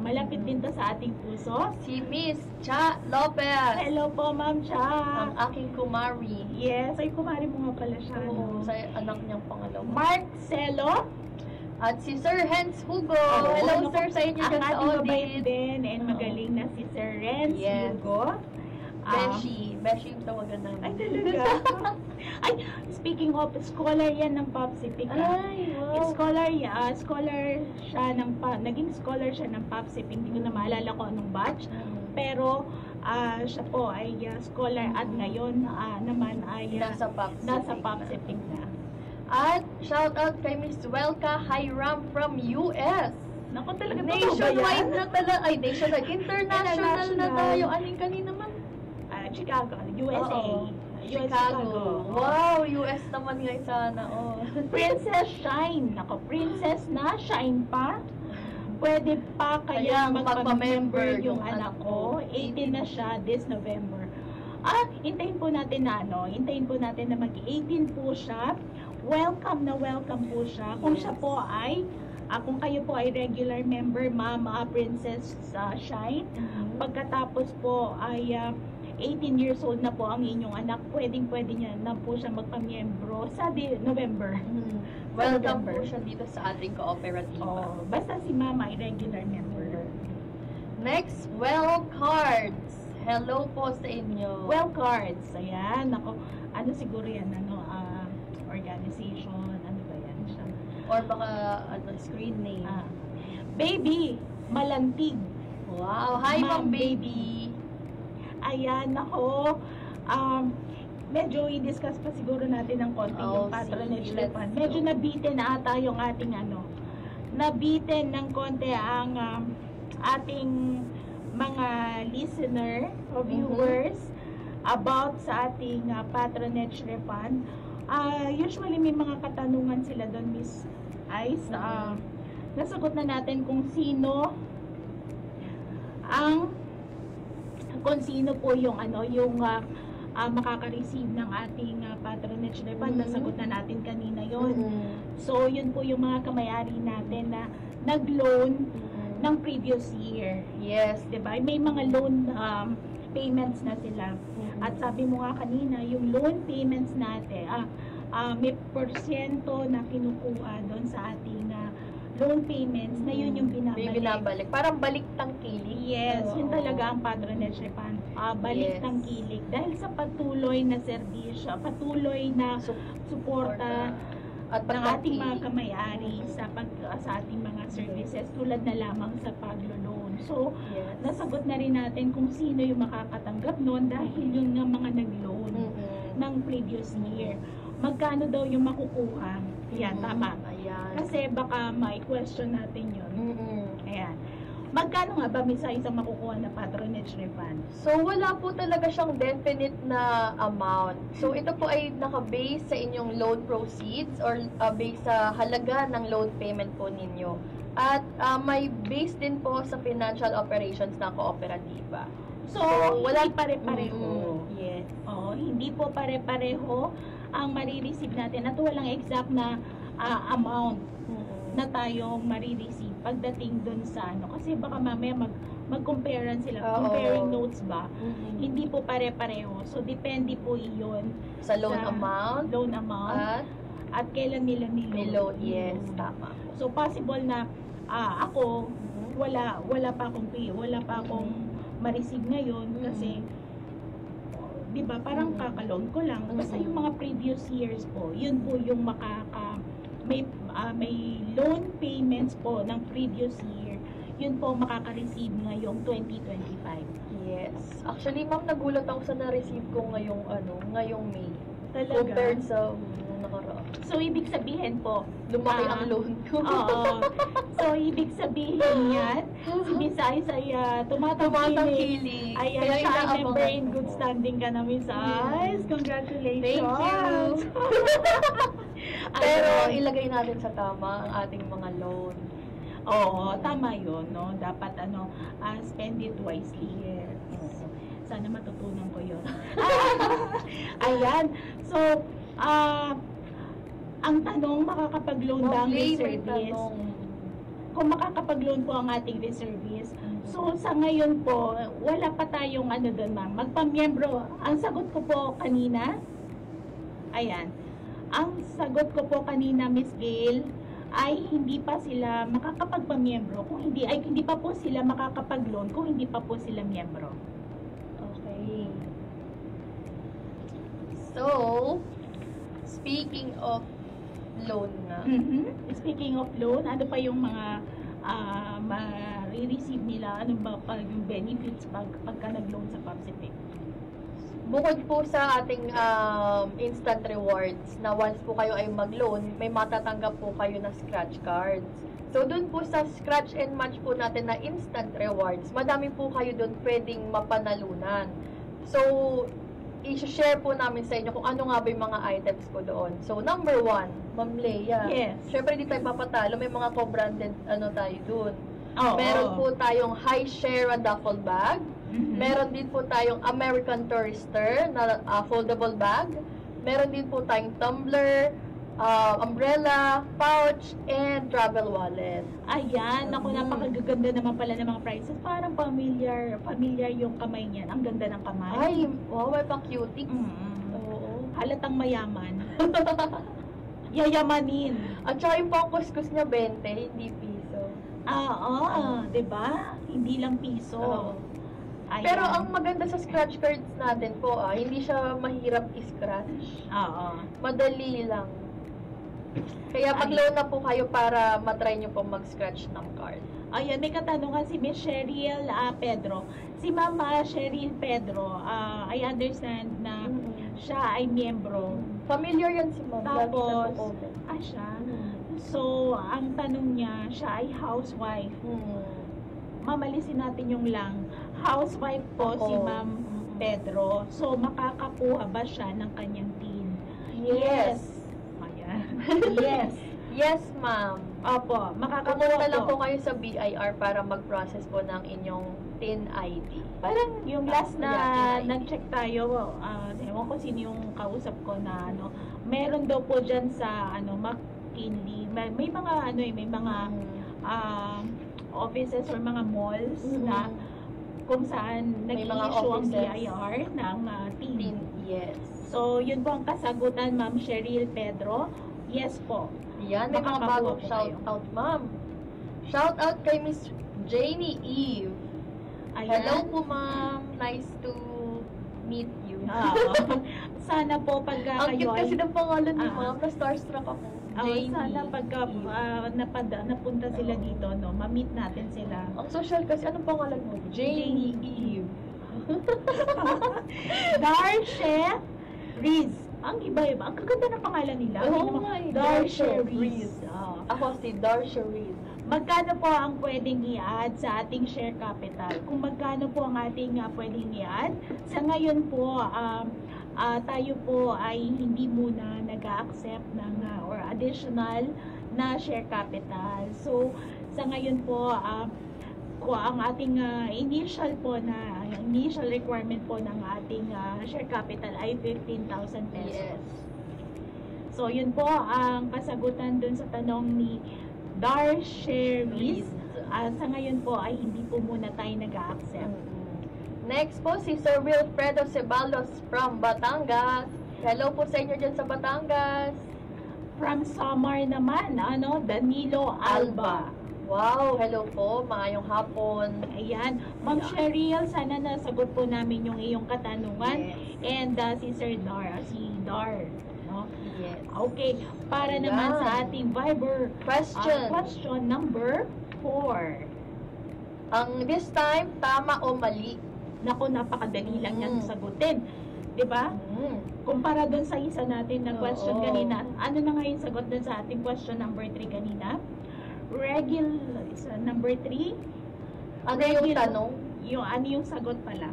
Malapit din to sa ating puso. Si Miss Cha Lopez. Hello po, Ma'am Cha. Ang aking kumari. Yes, ay kumari mo nga pala siya. Oo, no? sa anak niyang pangalawa. Mark Celo. At si Sir Hens Hugo. Oo, Hello, naku, sir, sa inyo ang dyan sa ating mabait audit. din and magaling na si Sir Renz Yes. Hugo. Beshi. Beshi yung tawagan namin. Ay, talaga. Ay, speaking of, scholar yan ng Popsipic. Ay, wow. Scholar siya ng naging scholar siya ng Popsipic. Hindi ko na maalala ko anong batch. Pero Siya po ay scholar at ngayon naman ay Nasa Pacific nasa na. Pacific na. At shout out kay Miss Welka Hiram from US. Naku, talaga totoo ba Nationwide yan? na talaga. Ay, nationwide. International na International. tayo. Aning kanina man? Chicago, USA. Oo. US, Chicago. Wow, US naman nga sana. Oh. Princess Shine. Nako, princess na, shine pa. Pwede pa kaya Kaya magpa-member magpa-member yung yung anak anak ko. ko. 18 na siya this November. Hintayin po natin na hintayin po natin na mag-18 po siya. Welcome na welcome po siya. Kung siya po ay, kung kayo po ay regular member, Ma'am Princess Shine, pagkatapos po ay 18 years old na po ang inyong anak, pwede niya na po siya magpamiyembro sa November. Welcome November. po siya dito sa ating kooperatiba. Oh, basta si Mama ay regular member. Next, Well Cards. Hello po sa inyo. Well cards, ayan, ako, ano siguro yan, organization, ano ba yan siya? Or baka screen name. Baby, malantig. Wow, hi Ma'am Ma'am Baby. Ayan, ako, medyo i-discuss pa siguro natin ng konti yung patronage sige, let's fund. go. Medyo nabitin na ata yung ating nabitin ng konti ang ating mga listener o viewers about sa ating patronage refund. Usually may mga katanungan sila doon, Miss Ice. Nasagot na natin kung sino po yung makaka-receive ng ating patronage refund. Nasagot na natin kanina yon. So, yun po yung mga kamayari natin na nag-loan ng previous year. Yes. Diba? May mga loan payments na sila. At sabi mo nga kanina, yung loan payments natin, may porsyento na kinukuha doon sa ating loan payments na yun yung May binabalik. binabalik. Parang balik tangkilik. Yes, yun Oo. talaga ang patronage refund. Balik Yes. ng kilig. Dahil sa patuloy na serbisyo, patuloy na suporta At ng ating mga pagtangkilik. kamayari sa ating mga services tulad na lamang sa paglo-loan. So, Yes. nasagot na rin natin kung sino yung makakatanggap noon dahil yun nga mga nag-loan ng previous year. Magkano daw yung makukuha? Yan, tama. Ayan. Kasi baka may question natin yun. Ayan. Magkano nga ba sa isang makukuha na patronage refund? So, wala po talaga siyang definite na amount. So, ito po ay naka-base sa inyong loan proceeds or base sa halaga ng loan payment po ninyo. At may base din po sa financial operations ng kooperatiba. So, wala hindi pare-pareho. Yes. Oo, hindi po pare-pareho ang marireceive natin at walang exact na amount na tayong marireceive pagdating dun sa kasi baka mamaya mag-comparean sila, Oo. comparing notes ba, hindi po pare-pareho, so depende po iyon Sa loan amount at kailan nila niload. Yes, tama. so possible na ako wala pa akong ma-receive ngayon kasi di ba parang kaka-loan ko lang basta yung mga previous years po yun po yung may loan payments po ng previous year, yun po makaka-receive ngayong 2025. Yes. Actually, ma'am, nagulat ako sa na-receive ko ngayong May. Talaga? Compared sa nakaraan. So, ibig sabihin po, Lumaki ang loan ko. oo. So, ibig sabihin yan, si Miss Ice ay tumatangkilik. Tumatangkilik. Ayan, Kaya siya ay inaabangan member in ko. good standing ka na, Miss Ice. Congratulations. Thank you. Pero ilagay natin sa tama ang ating mga loan. Oo, tama yun, no? Dapat, spend it wisely. Yes. Sana matutunan ko yun. Ayan. So, ang tanong, makakapag-loan ba ang Lovely, may reservice? tanong. Kung makakapag-loan po ang ating reservice. So, sa ngayon po, wala pa tayong doon, ma'am. Magpamiyembro. Ang sagot ko po kanina, ayan. Ang sagot ko po kanina, Miss Gail, ay hindi pa sila makakapagpamiyembro kung hindi pa po sila makakapag-loan kung hindi pa po sila miyembro. Okay. So, speaking of loan nga. Speaking of loan, ano pa yung mga ma-receive nila, ano ba pa yung benefits pagka nag-loan sa PubCP? Bukod po sa ating instant rewards na once po kayo ay mag-loan, may matatanggap po kayo na scratch cards. So, dun po sa scratch and match po natin na instant rewards, madami po kayo dun pwedeng mapanalunan. So, i-share po namin sa inyo kung ano nga ba yung mga items ko doon. So, number 1, Ma'am Leia. Yes. Siyempre, di tayo papatalo. May mga co-branded tayo dun. Oo. Meron po tayong High Share duffel bag. Mhm. Meron din po tayong American Tourister na foldable bag. Meron din po tayong tumbler, umbrella, pouch, and travel wallet. Ayan, naku, napakagaganda naman pala ng mga prices. Parang familiar yung kamay niyan. Ang ganda ng kamay. Ay, wow, may pa-cutie. Mm. Oo. Halatang mayaman. Yayamanin. At saka yung pang-kuskus niya, 20, hindi piso. Oo, 'di ba? Hindi lang piso. Oo. Ayan. Pero ang maganda sa scratch cards natin po, hindi siya mahirap i-scratch. Oo. Madali lang. Kaya mag-loan na po kayo para matry nyo po mag-scratch ng card. Ayan, may katanungan si Miss Cheryl Pedro. Si Mama Cheryl Pedro, I understand na siya ay miyembro. Familiar yan si Ma'am. Lagi Tapos, nag-open. siya. So, ang tanong niya, siya ay housewife. Mamalisin natin yung lang. Housewife po si Oo. Ma'am Pedro. So, makakakuha ba siya ng kanyang tin? Yes. Ayan. Yes. Yes, ma'am. Opo, makakakuha Pumunta lang po po. kayo sa BIR para mag-process po ng inyong TIN ID. Parang yung last na Yeah, nag-check tayo, ewan ko sino yung kausap ko na meron daw po dyan sa McKinley. May mga may mga offices or mga malls na kung saan May mga nag-issue ang offices. BIR ng TIN, TIN. yes. So, yun po ang kasagutan, Ma'am Cheryl Pedro. Yes po. Yan, may mga Makakakuha bagong po shout kayo. out, ma'am. Shout out kay Miss Janie Eve. Ayan. Hello po, ma'am. Nice to meet you. Oo. Sana po pagka Ang kayo cute kasi ng pangalan ni Ah. ma'am. Na-starstruck ako. sana pagka napunta sila dito, ma-meet natin sila. Ang social kasi, anong pangalan mo? Janie Eve. Darshe Riz. Ang iba-iba. Ang kaganda ng pangalan nila. Oo May nga eh, Darshe Darshe Riz. Riz. Ako si Darsha Reed. Magkano po ang pwedeng i-add sa ating share capital? Kung magkano po ang ating pwedeng i-add? Sa ngayon po, tayo po ay hindi muna nag-accept ng or additional na share capital. So, sa ngayon po, kung ang ating initial requirement po ng ating share capital ay 15,000 pesos. Yes. So, yun po ang kasagutan dun sa tanong ni Darshe Riz. Sa ngayon po ay hindi po muna tayo nag-accept. Next po, si Sir Wilfredo Ceballos from Batangas. Hello po sa inyo dyan sa Batangas. From Samar naman, Danilo Alba. Wow, hello po. Maayong hapon. Ayan. Ma'am Cheryl, sana nasagot po namin yung iyong katanungan. Yes. And si Sir Dar, no? Yes. Okay, para Ayan. naman sa ating Viber Question. question number 4. Ang this time, tama o mali? Naku, napakadali lang yan sagutin. 'Di ba? Kumpara doon sa isa natin na question Oo. kanina, ano na nga yung sagot doon sa ating question number 3 kanina? Number 3? Ano yung tanong? Ano yung sagot pala?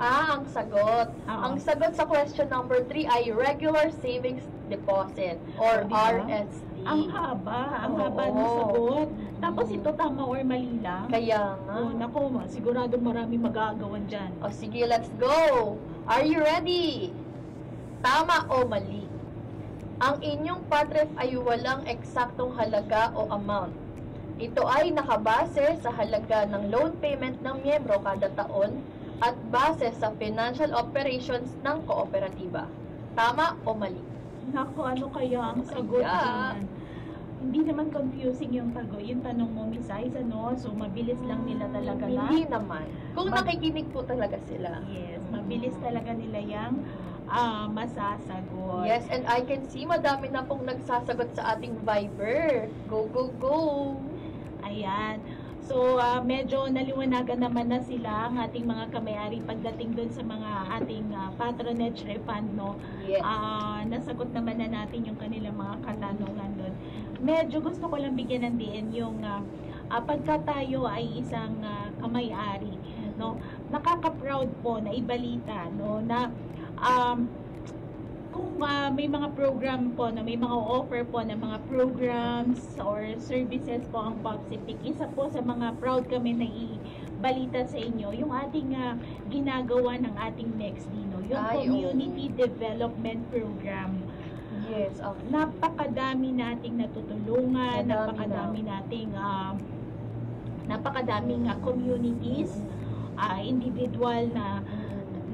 Ang sagot. Oo. Ang sagot sa question number 3 ay regular savings deposit or Diba? RSD. Ang haba ng Oo. sagot. Tapos ito tama or mali lang? Kaya nga. Naku, sigurado marami magagawan dyan. O sige, let's go! Are you ready? Tama o mali? Ang inyong patref ay walang eksaktong halaga o amount. Ito ay nakabase sa halaga ng loan payment ng miyembro kada taon at base sa financial operations ng kooperatiba. Tama o mali? Naku, ano kaya ang sagot Yeah. dyan? Hindi naman confusing yung tanong mo, Miss Aiza, no? So, mabilis lang nila talaga na. Hindi naman. Kung nakikinig po talaga sila. Yes, mabilis talaga nila yung masasagot. Yes, and I can see madami na pong nagsasagot sa ating Viber. Go, go, go! Ayan. So, medyo naliwanagan naman na sila ang ating mga kamay-ari pagdating dun sa mga ating patronage refund, no? Yes. Nasagot naman na natin yung kanilang mga katanungan dun. Medyo gusto ko lang bigyan ng diin yung pagka tayo ay isang kamay-ari, no? Nakaka-proud po na ibalita, no? Na kung may mga program po, na may mga offer po ng mga programs or services po ang Popsipic, isa po sa mga proud kami na ibalita sa inyo, yung ating ginagawa ng ating NextDino, yung Community Development Program. Yes, okay. Napakadami nating natutulungan, napakadaming communities, individual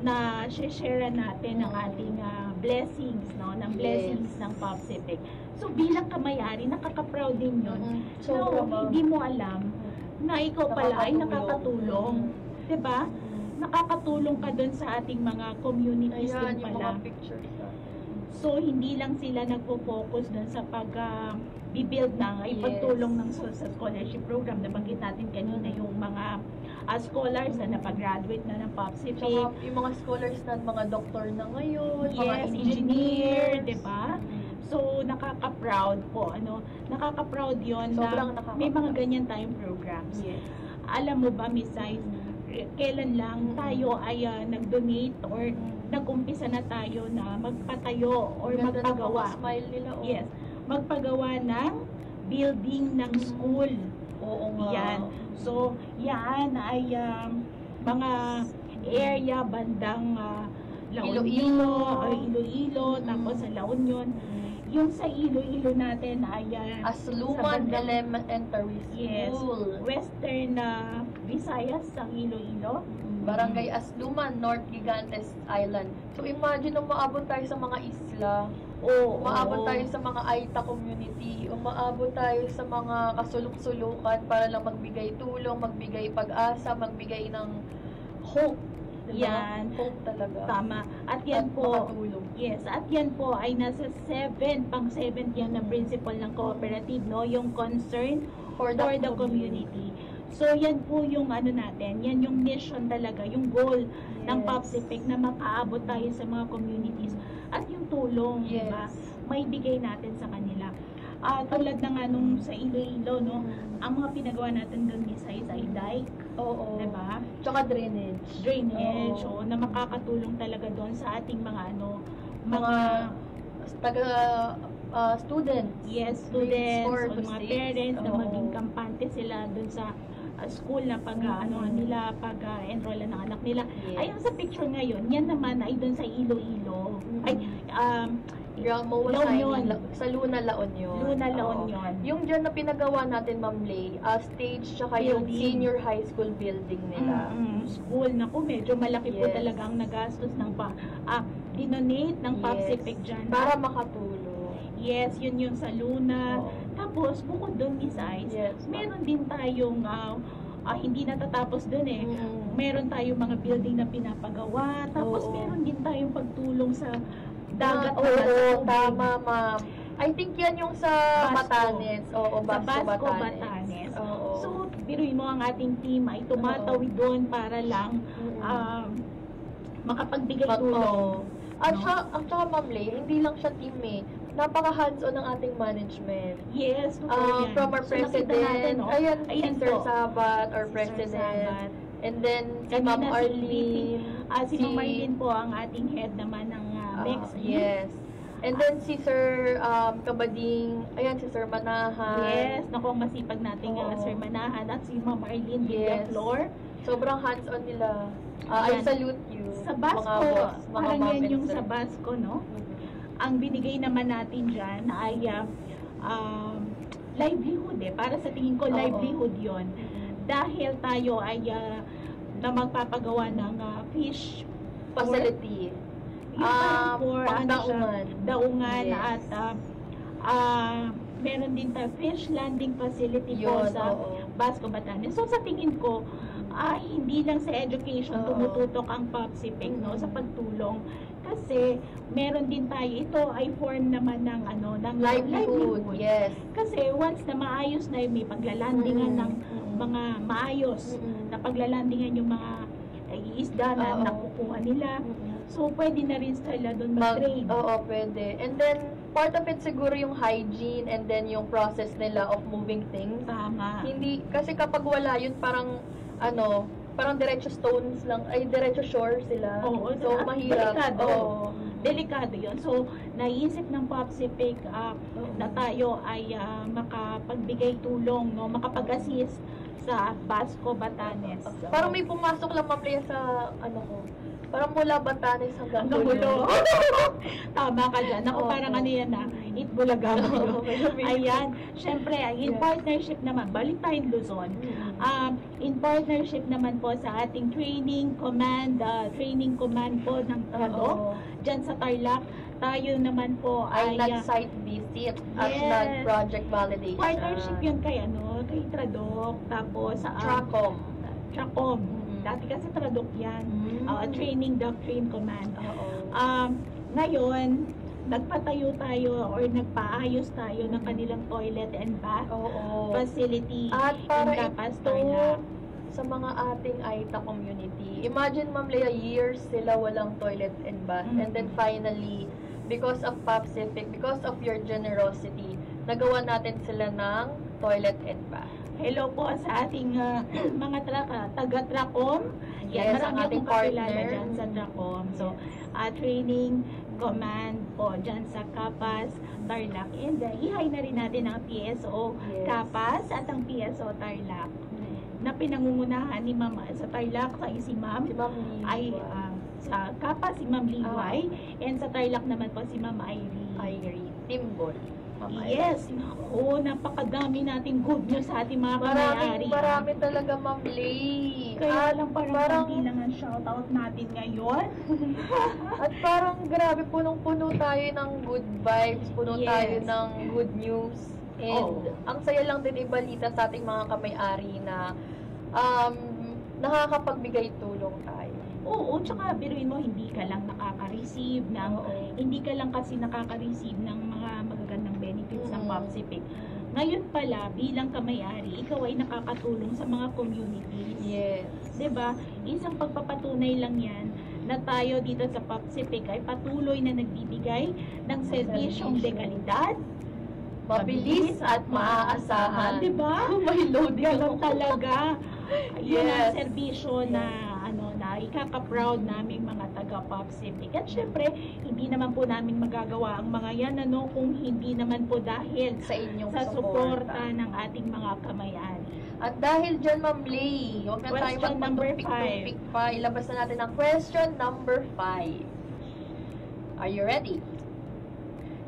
na share natin ng ating blessings, no, ng blessings ng Popsipic. So bilang kamay-ari, nakaka-proud din yun. So hindi mo alam na ikaw pala ay nakakatulong, 'di ba? Nakakatulong ka doon sa ating mga communities din pala. Yung mga pictures. So hindi lang sila nagpo-focus doon sa pag-build ng ipagtulong ng sa scholarship program. Nabanggit natin kanina yung mga scholars na napag-graduate na ng Popsipic. Tsaka yung mga scholars na mga doktor na ngayon, mga Yes, engineer, di ba? So, nakaka-proud po, nakaka-proud yun Sobrang na nakaka-proud. may mga ganyan tayong programs. Yes. Alam mo ba, Miss Sais, kailan lang tayo ay nag-donate or nag-umpisa na tayo na magpatayo or Ganda ng magpagawa. mga smile nila. Oh. Yes, magpagawa ng building ng school. Oo nga. Yan. So, yan ay mga area bandang Iloilo, tapos sa La Union. Yung sa Iloilo natin ay Asluman sa bandang- Elementary Yes, School. Western Visayas ang Iloilo. Barangay Asluman, North Gigantes Island. So imagine umaabot tayo sa mga isla. Umaabot tayo sa mga Aita community, umaabot tayo sa mga kasulok-sulukan para lang magbigay tulong, magbigay pag-asa, magbigay ng hope. Diba? Yan. Hope talaga. Tama. At yan At po, makatulong. yes, at yan po ay nasa 7 yan na principle ng cooperative, no? Yung concern For the community. So yan po yung natin, yan yung mission talaga, yung goal ng Yes. Popsipic na makaabot tayo sa mga communities at yung tulong, di ba? Yes. May bigay natin sa kanila. Tulad na nga nung sa Iloilo, no? Ang mga pinagawa natin doon ni Sais ay dike, Oo. di ba? Tsaka drainage. Drainage, Oo. na makakatulong talaga doon sa ating mga Mga students. yes, Grades students, 4 o to mga 6. parents na Oo. maging kampante sila doon sa school na nila, pag-enroll ng anak nila. Yes. Ayun sa picture ngayon, yan naman ay doon sa Iloilo. Ay, Ramo La Union. sa Luna La Union. Luna La Oo. Union. Yung dyan na pinagawa natin, Ma'am Lay, stage tsaka yung Building. senior high school building nila. School, naku, medyo malaki po Yes. talaga ang nagastos ng dinonate ng Popsipic dyan. Para makatulong. Yes, yun yung sa Luna. Oo. Tapos, bukod doon, Miss Ice, Yes, meron din tayong, hindi natatapos doon eh. Mm. Meron tayong mga building na pinapagawa. Tapos, Oo. meron din tayong pagtulong sa dagat. na Oo, tubig. tama, ma'am. I think yan yung sa Basco. Batanes. Oo, Sa Basco, Basco, Batanes. Batanes. Oo. So, biruin mo ang ating team ay tumatawid doon para lang makapagbigay tulong. Oo. At No? saka, Ma'am Lay, hindi lang siya team eh. Napaka hands-on ng ating management. Yes, totoo yan. From our So, nakita president, natin, no? ayan, Ayan si Sir po. Sabat, our Si Sir president. Sabat. And then, si Kanina Ma'am si Arlene. Si Ma'am Arlene po ang ating head naman ng Mex. Yes. And then si Sir Kabading, ayan si Sir Manahan. Yes, naku, ang masipag nating Oo. Sir Manahan at si Ma'am Arlene Yes. Villaflor. Sobrang hands-on nila. I Yan. salute you. Sa Basco, mga boss, mga parang ma'am yan and yung sir. sa Basco, no? Mhm. Ang binigay naman natin dyan ay livelihood para sa tingin ko Oo. livelihood yon. Dahil tayo ay na magpapagawa ng fish Facility. for Daungan. daungan Yes. at meron din tayo fish landing facility po Yun, sa oo. Basco, Batanes. So sa tingin ko, hindi lang sa education Oo. tumututok ang Popsipic, no, sa pagtulong. Kasi meron din tayo, ito ay form naman ng Livelihood, yes. Kasi once na maayos na may paglalandingan ng mga maayos, na paglalandingan yung mga isda na nakukuha nila. So, pwede na rin sila doon mag-trade. Oo, pwede. And then, part of it siguro yung hygiene and then yung process nila of moving things. Tama. Hindi, kasi kapag wala yun, parang, parang diretso stones lang, ay diretso shore sila. Oo, so, mahirap. Delikado. Oo. Delikado yun. So, naiisip ng POPSIPIC na tayo ay makapagbigay tulong, no? Makapag-assist sa Basco, Batanes. Parang may pumasok lang mamaya sa, parang mula Batanes hanggang Hulo. Hulo. Tama ka dyan. Ako Oo. parang yan Itbulaga mo. Ayan. Syempre, in partnership naman, balik tayong Luzon. In partnership naman po sa ating training command po ng Tradok, dyan sa Tarlac, tayo naman po Ay ay nag-site visit at Yes. nag-project validation. partnership yun kay Tradok, tapos sa Tracom. Dati kasi Tradok yan. Training Doctrine Command. Ngayon, nagpatayo tayo or nagpaayos tayo ng kanilang toilet and bath facility At para in Capas, ito Tarlac. sa mga ating Aita community. Imagine, Ma'am Lea, years sila walang toilet and bath. And then finally, because of POPSIPIC, because of your generosity, nagawa natin sila ng toilet and bath. Hello po sa ating mga taga-Tracom. Yes, ang marami ating akong kakilala partner. dyan sa Tracom. So, training command po dyan sa Capas, Tarlac. And ihay na rin natin ang PSO Yes. Capas at ang PSO Tarlac na pinangungunahan ni Ma'am sa Tarlac, si Ma'am Si Ma'am ay sa Capas si Ma'am Liway and sa Tarlac naman po si Ma'am Irene. Timbol. Ma'am Irene. Yes, napakadami nating good news sa ating mga kamayari. Marami talaga, Ma'am Lea. Kaya lang parang parang konti lang ang shoutout natin ngayon. At parang grabe, punong-puno tayo ng good vibes, puno Yes. tayo ng good news. And Oo. ang saya lang din ibalita sa ating mga kamay-ari na nakakapagbigay tulong tayo. Oo, tsaka biruin mo, hindi ka lang nakaka-receive ng, hindi ka lang kasi nakaka-receive ng mga magagandang benefits ng POPSIPIC. Ngayon pala, bilang kamay-ari, ikaw ay nakakatulong sa mga communities. Yes. 'Di ba? Isang pagpapatunay lang 'yan na tayo dito sa POPSIPIC ay patuloy na nagbibigay ng serbisyong dekalidad, Mabilis at maaasahan. 'di ba? May loading Ganun ako. talaga. Yun ang Yes. serbisyo na na ikaka-proud naming mga taga-POPSIPIC. At syempre, hindi naman po namin magagawa ang mga yan kung hindi naman po dahil Sa inyong sa suporta. suporta ng ating mga kamay-ari. At dahil dyan, Ma'am Lea, huwag na tayo Question number magpatumpik-tumpik pa. Ilabas na natin ang question number 5. Are you ready?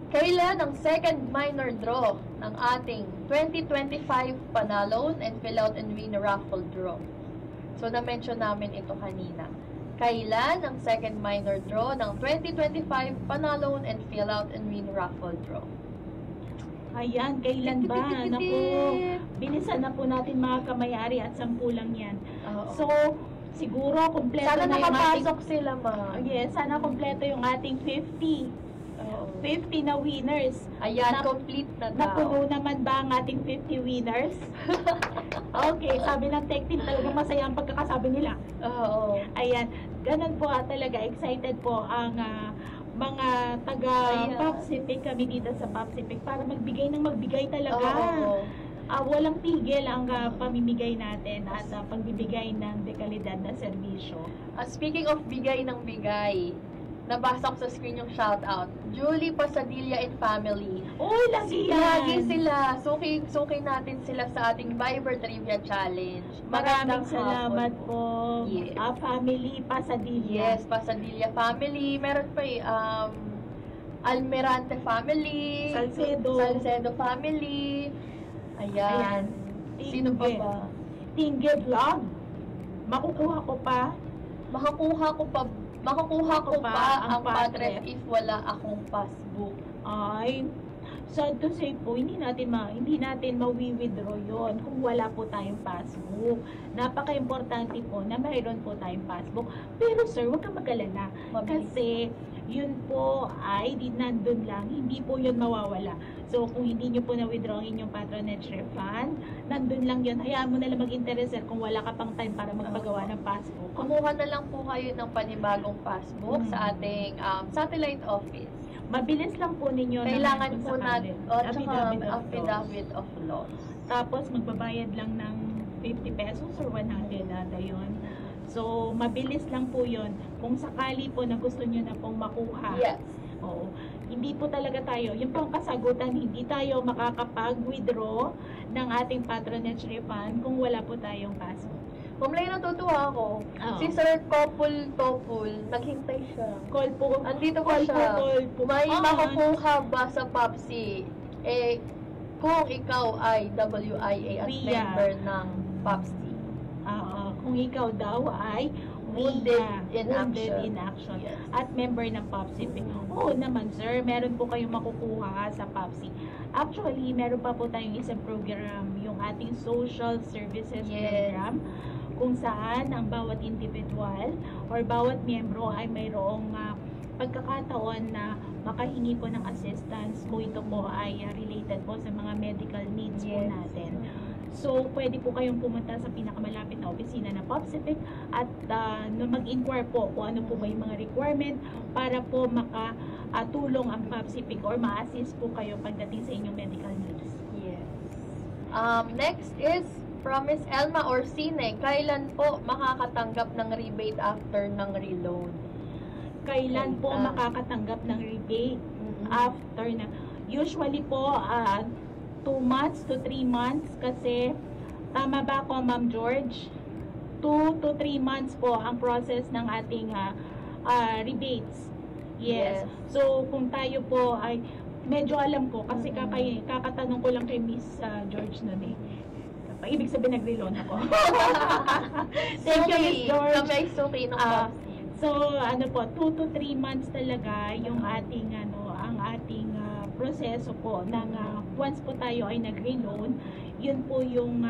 Kailan ang second minor draw ng ating 2025 Panalone and Fill Out and Win Raffle Draw? So, na-mention namin ito kanina. Kailan ang second minor draw ng 2025 Panalone and Fill Out and Win Raffle Draw? Ayan, kailan ba? Naku, bilisan na po natin mga kamay-ari at 10 lang yan. Oo. So, siguro kompleto Sana na yung nakapasok sila, Ma'am. Yes, sana kompleto yung ating 50 na winners. Ayan, complete na daw. Napuno naman ba ang ating 50 winners? Okay, sabi ng tech team, talagang masaya ang pagkakasabi nila. Oo. Ayan, ganun po talaga, excited po ang mga taga-POPSIPIC kami dito sa POPSIPIC para magbigay ng magbigay talaga. Oo. Walang tigil ang pamimigay natin at pagbibigay ng dekalidad na serbisyo. Speaking of bigay ng bigay, nabasa ko sa screen yung shoutout. Julie Pasadilla and family. Uy, lagi yan! Lagi sila. Suki natin sila sa ating Viber Trivia Challenge. Maraming Magandang salamat hapon po. Yes. Family Pasadilla. Yes, Pasadilla family. Meron pa Almerante family. Salcedo family. Ayan. Sino pa ba? Tingge Vlog. Makukuha ko pa. Makakuha ko pa ang Patres Patres if wala akong passbook. Ay, sad to say po, hindi natin mawi-withdraw yon kung wala po tayong passbook. Napaka-importante po na mayroon po tayong passbook. Pero sir, huwag kang mag-alala. Mabilis. Kasi yun po ay nandun lang, hindi po yun mawawala. So kung hindi nyo po na-withdraw ang inyong patronage refund, nandun lang yun. Hayaan mo na lang mag-interest sir kung wala ka pang time para magpagawa ng passbook. Kumuha na lang po kayo ng panibagong passbook sa ating satellite office. Mabilis lang po ninyo. Kailangan naman po sa natin, affidavit of loss. affidavit of loss. Tapos magbabayad lang ng 50 pesos or 100 ata yun. So, mabilis lang po yun. Kung sakali po na gusto nyo na pong makuha. Yes. Oo. Hindi po talaga tayo, yung pang kasagutan, hindi tayo makakapag-withdraw ng ating patronage refund kung wala po tayong passbook. Ma'am Lay, natutuwa ako. Oo. Si Sir Kopul Topul, naghintay siya. Call po. Andito po Call siya. Call po. May Oo. makukuha ba sa POPSI? Kung ikaw ay WIA at Via. member ng POPSI. Kung ikaw daw ay Wounded in Wounded Action. in Action. Yes. At member ng POPSI. Oo naman sir, meron po kayong makukuha sa POPSI. Actually, meron pa po tayong isang program, yung ating Social Services Yes. Program, kung saan ang bawat individual or bawat miyembro ay mayroong pagkakataon na makahingi po ng assistance kung ito po ay related po sa mga medical needs po Yes. natin. So, pwede po kayong pumunta sa pinakamalapit na opisina ng POPSIPIC at mag-inquire po kung ano po ba yung mga requirement para po makatulong ang POPSIPIC or ma-assist po kayo pagdating sa inyong medical needs. Yes. Next is from Miss Elma Orsine. Kailan po makakatanggap ng rebate after ng reloan? Kailan po Ah. makakatanggap ng rebate Mhm. after na? Usually po, 2 months to 3 months kasi, tama ba ako Ma'am George? 2 to 3 months po ang process ng ating rebates. Yes. Yes. So, kung tayo po ay, medyo alam ko kasi kakatanong ko lang kay Miss George nun eh. Ibig sabihin nag-reloan ako. Thank you, Miss George. Kami ay suki ng Ah, POPSI. So, ano po, 2 to 3 months talaga yung ating, ang ating proseso po ng once po tayo ay nag-reloan, yun po yung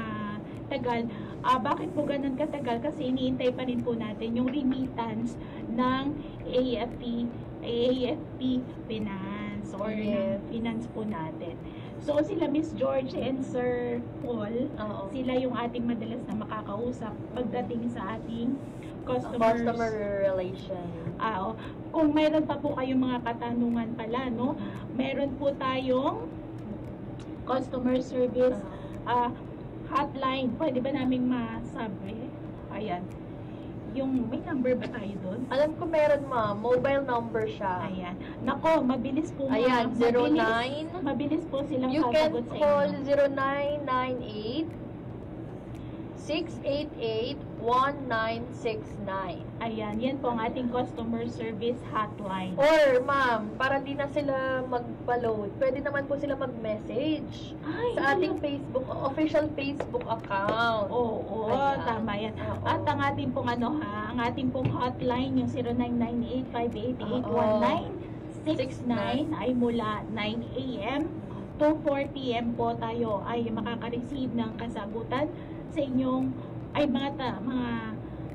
tagal. Bakit po ganun katagal? Kasi iniintay pa rin po natin yung remittance ng AFP Finance or ng Yes. finance po natin. So, sila Miss George and Sir Paul, Oo. sila yung ating madalas na makakausap pagdating sa ating Customer relation. Kung mayroon pa po kayong mga katanungan pala, no? Meron po tayong customer service hotline. Pwede ba namin masabi? Ayan. Yung, may number ba tayo doon? Alam ko meron ma'am, mobile number siya. Ayan. Nako, mabilis po Ayan, 09. Mabilis po silang You can sasagot sa call inyo. 0998 688 1969. Ayan, yan po ang ating customer service hotline. Or ma'am, para di na sila magpa-load, pwede naman po sila mag-message Ay, sa ating Facebook, official Facebook account. Oo, Ayan. tama yan. Oo. At ang ating pong ang ating pong hotline, yung 0998-588-1969 ay mula 9 a.m. to 4 p.m. po tayo ay makaka-receive ng kasagutan sa inyong, mga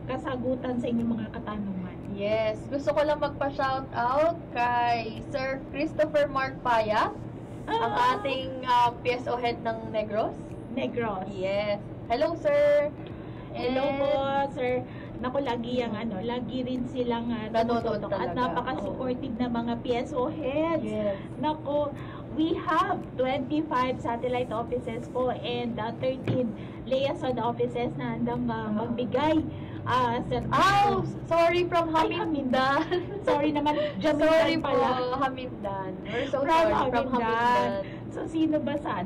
kasagutan sa inyong mga katanungan. Yes, gusto ko lang magpa-shout out kay Sir Christopher Mark Paya, ang ating PSO head ng Negros. Negros. Yes. Hello, sir. Hello And- po, sir. Naku, lagi rin silang Nanonood tumututok at talaga. napaka-supportive na mga PSO heads. Yes. Naku, we have 25 satellite offices po and 13 liaison offices na handang magbigay. Sorry from Ay, Hamildan. Sorry naman, Sorry Jamindan po, pala. Hamildan. We're so From sorry from Hamildan. Hamildan. So, sino ba sa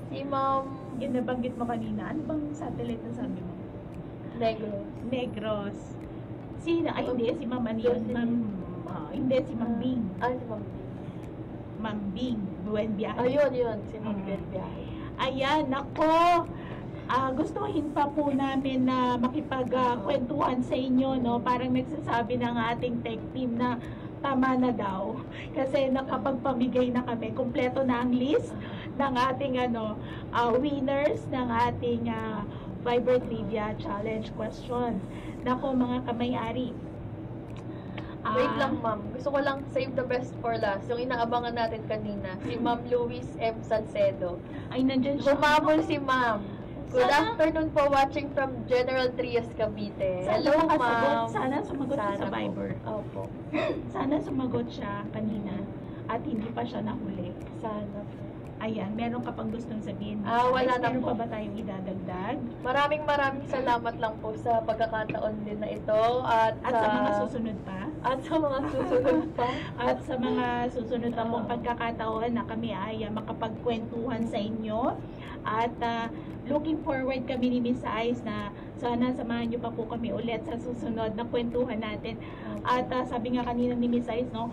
Si Ma'am yung nabanggit mo kanina? Ano bang satellite na sabi mo? Negros. Negros. Sino? Ay, hindi. Si Ma'am ano yun? Hindi, si Ma'am Bing. Si Ma'am Bing. Ma'am Bing. Buen Biyahe. Ayun. Si Ma'am Mm. Bing Biyahe. Ayan, nako. Gustuhin pa po namin na makipagkwentuhan sa inyo, no? Parang nagsasabi ng ating tech team na tama na daw. Kasi nakapagpamigay na kami. Kompleto na ang list ng ating winners ng ating Fiber Trivia Challenge questions. Nako mga kamay-ari. Wait lang, ma'am. Gusto ko lang save the best for last. Yung inaabangan natin kanina, si Ma'am Luis M. Salcedo. Ay, nandyan siya. Humabol si ma'am. Good Sana- afternoon po, watching from General Trias, Cavite. Hello, ma'am. Sana sumagot siya sa po. Viber. Opo. Sana sumagot siya kanina at hindi pa siya nahuli. Sana po. Ayan, meron ka pang gustong sabihin? Wala na Meron po. pa ba tayong idadagdag? Maraming salamat lang po sa pagkakataon din na ito. At At sa mga susunod pa? At sa mga susunod pa. At sa mga susunod na pong pagkakataon na kami ay makapagkwentuhan sa inyo. At looking forward kami ni Miss Ice na sana samahan niyo pa po kami ulit sa susunod na kwentuhan natin. At sabi nga kanina ni Miss Ice, no,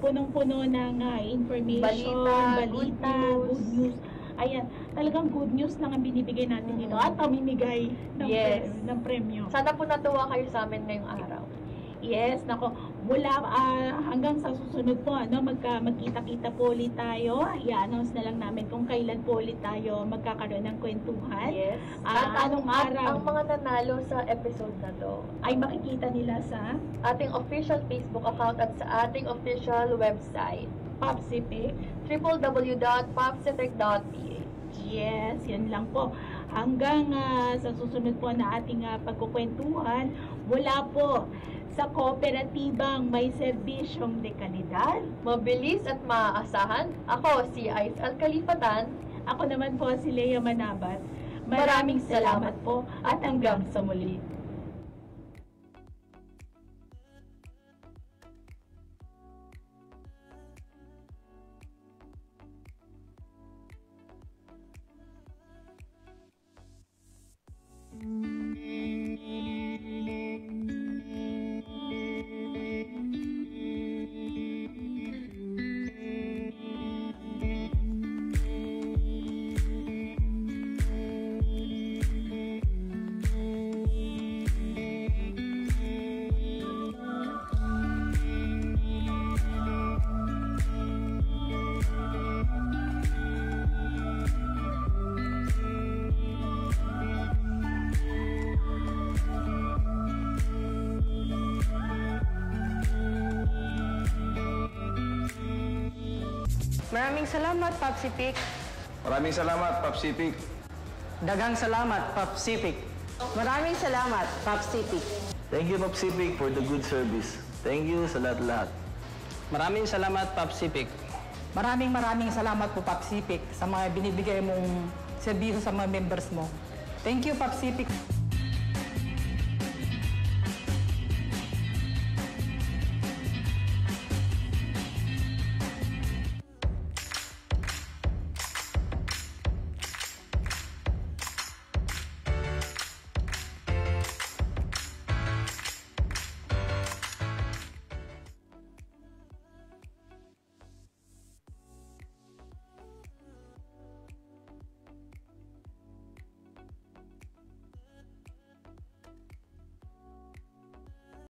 punong-puno ng information, balita, good news. Ayan, talagang good news lang ang binibigay natin dito at pamimigay ng, Yes. ng premyo. Sana po natuwa kayo sa amin ngayong araw. Yes, nako, mula hanggang sa susunod po, magkita-kita po ulit tayo. I-announce na lang namin kung kailan po ulit tayo magkakaroon ng kwentuhan. Yes. At anong araw Ang mga nanalo sa episode na to, ay makikita nila sa ating official Facebook account at sa ating official website, Popsipic. www.popsipic.ph. Yes, yan lang po. Hanggang sa susunod po na ating pagkukwentuhan, mula po sa kooperatibang may serbisyong de kalidad. Mabilis at maaasahan. Ako si Ice Alcalipatan. Ako naman po si Lea Manabat. Maraming salamat po at hanggang sa muli. Maraming salamat, Popsipic. Maraming salamat, Popsipic. Daghang salamat, Popsipic. Maraming salamat, Popsipic. Thank you, Popsipic, for the good service. Thank you sa lahat-lahat. Maraming salamat, Popsipic. Maraming salamat po, Popsipic, sa mga binibigay mong serbisyo sa mga members mo. Thank you, Popsipic.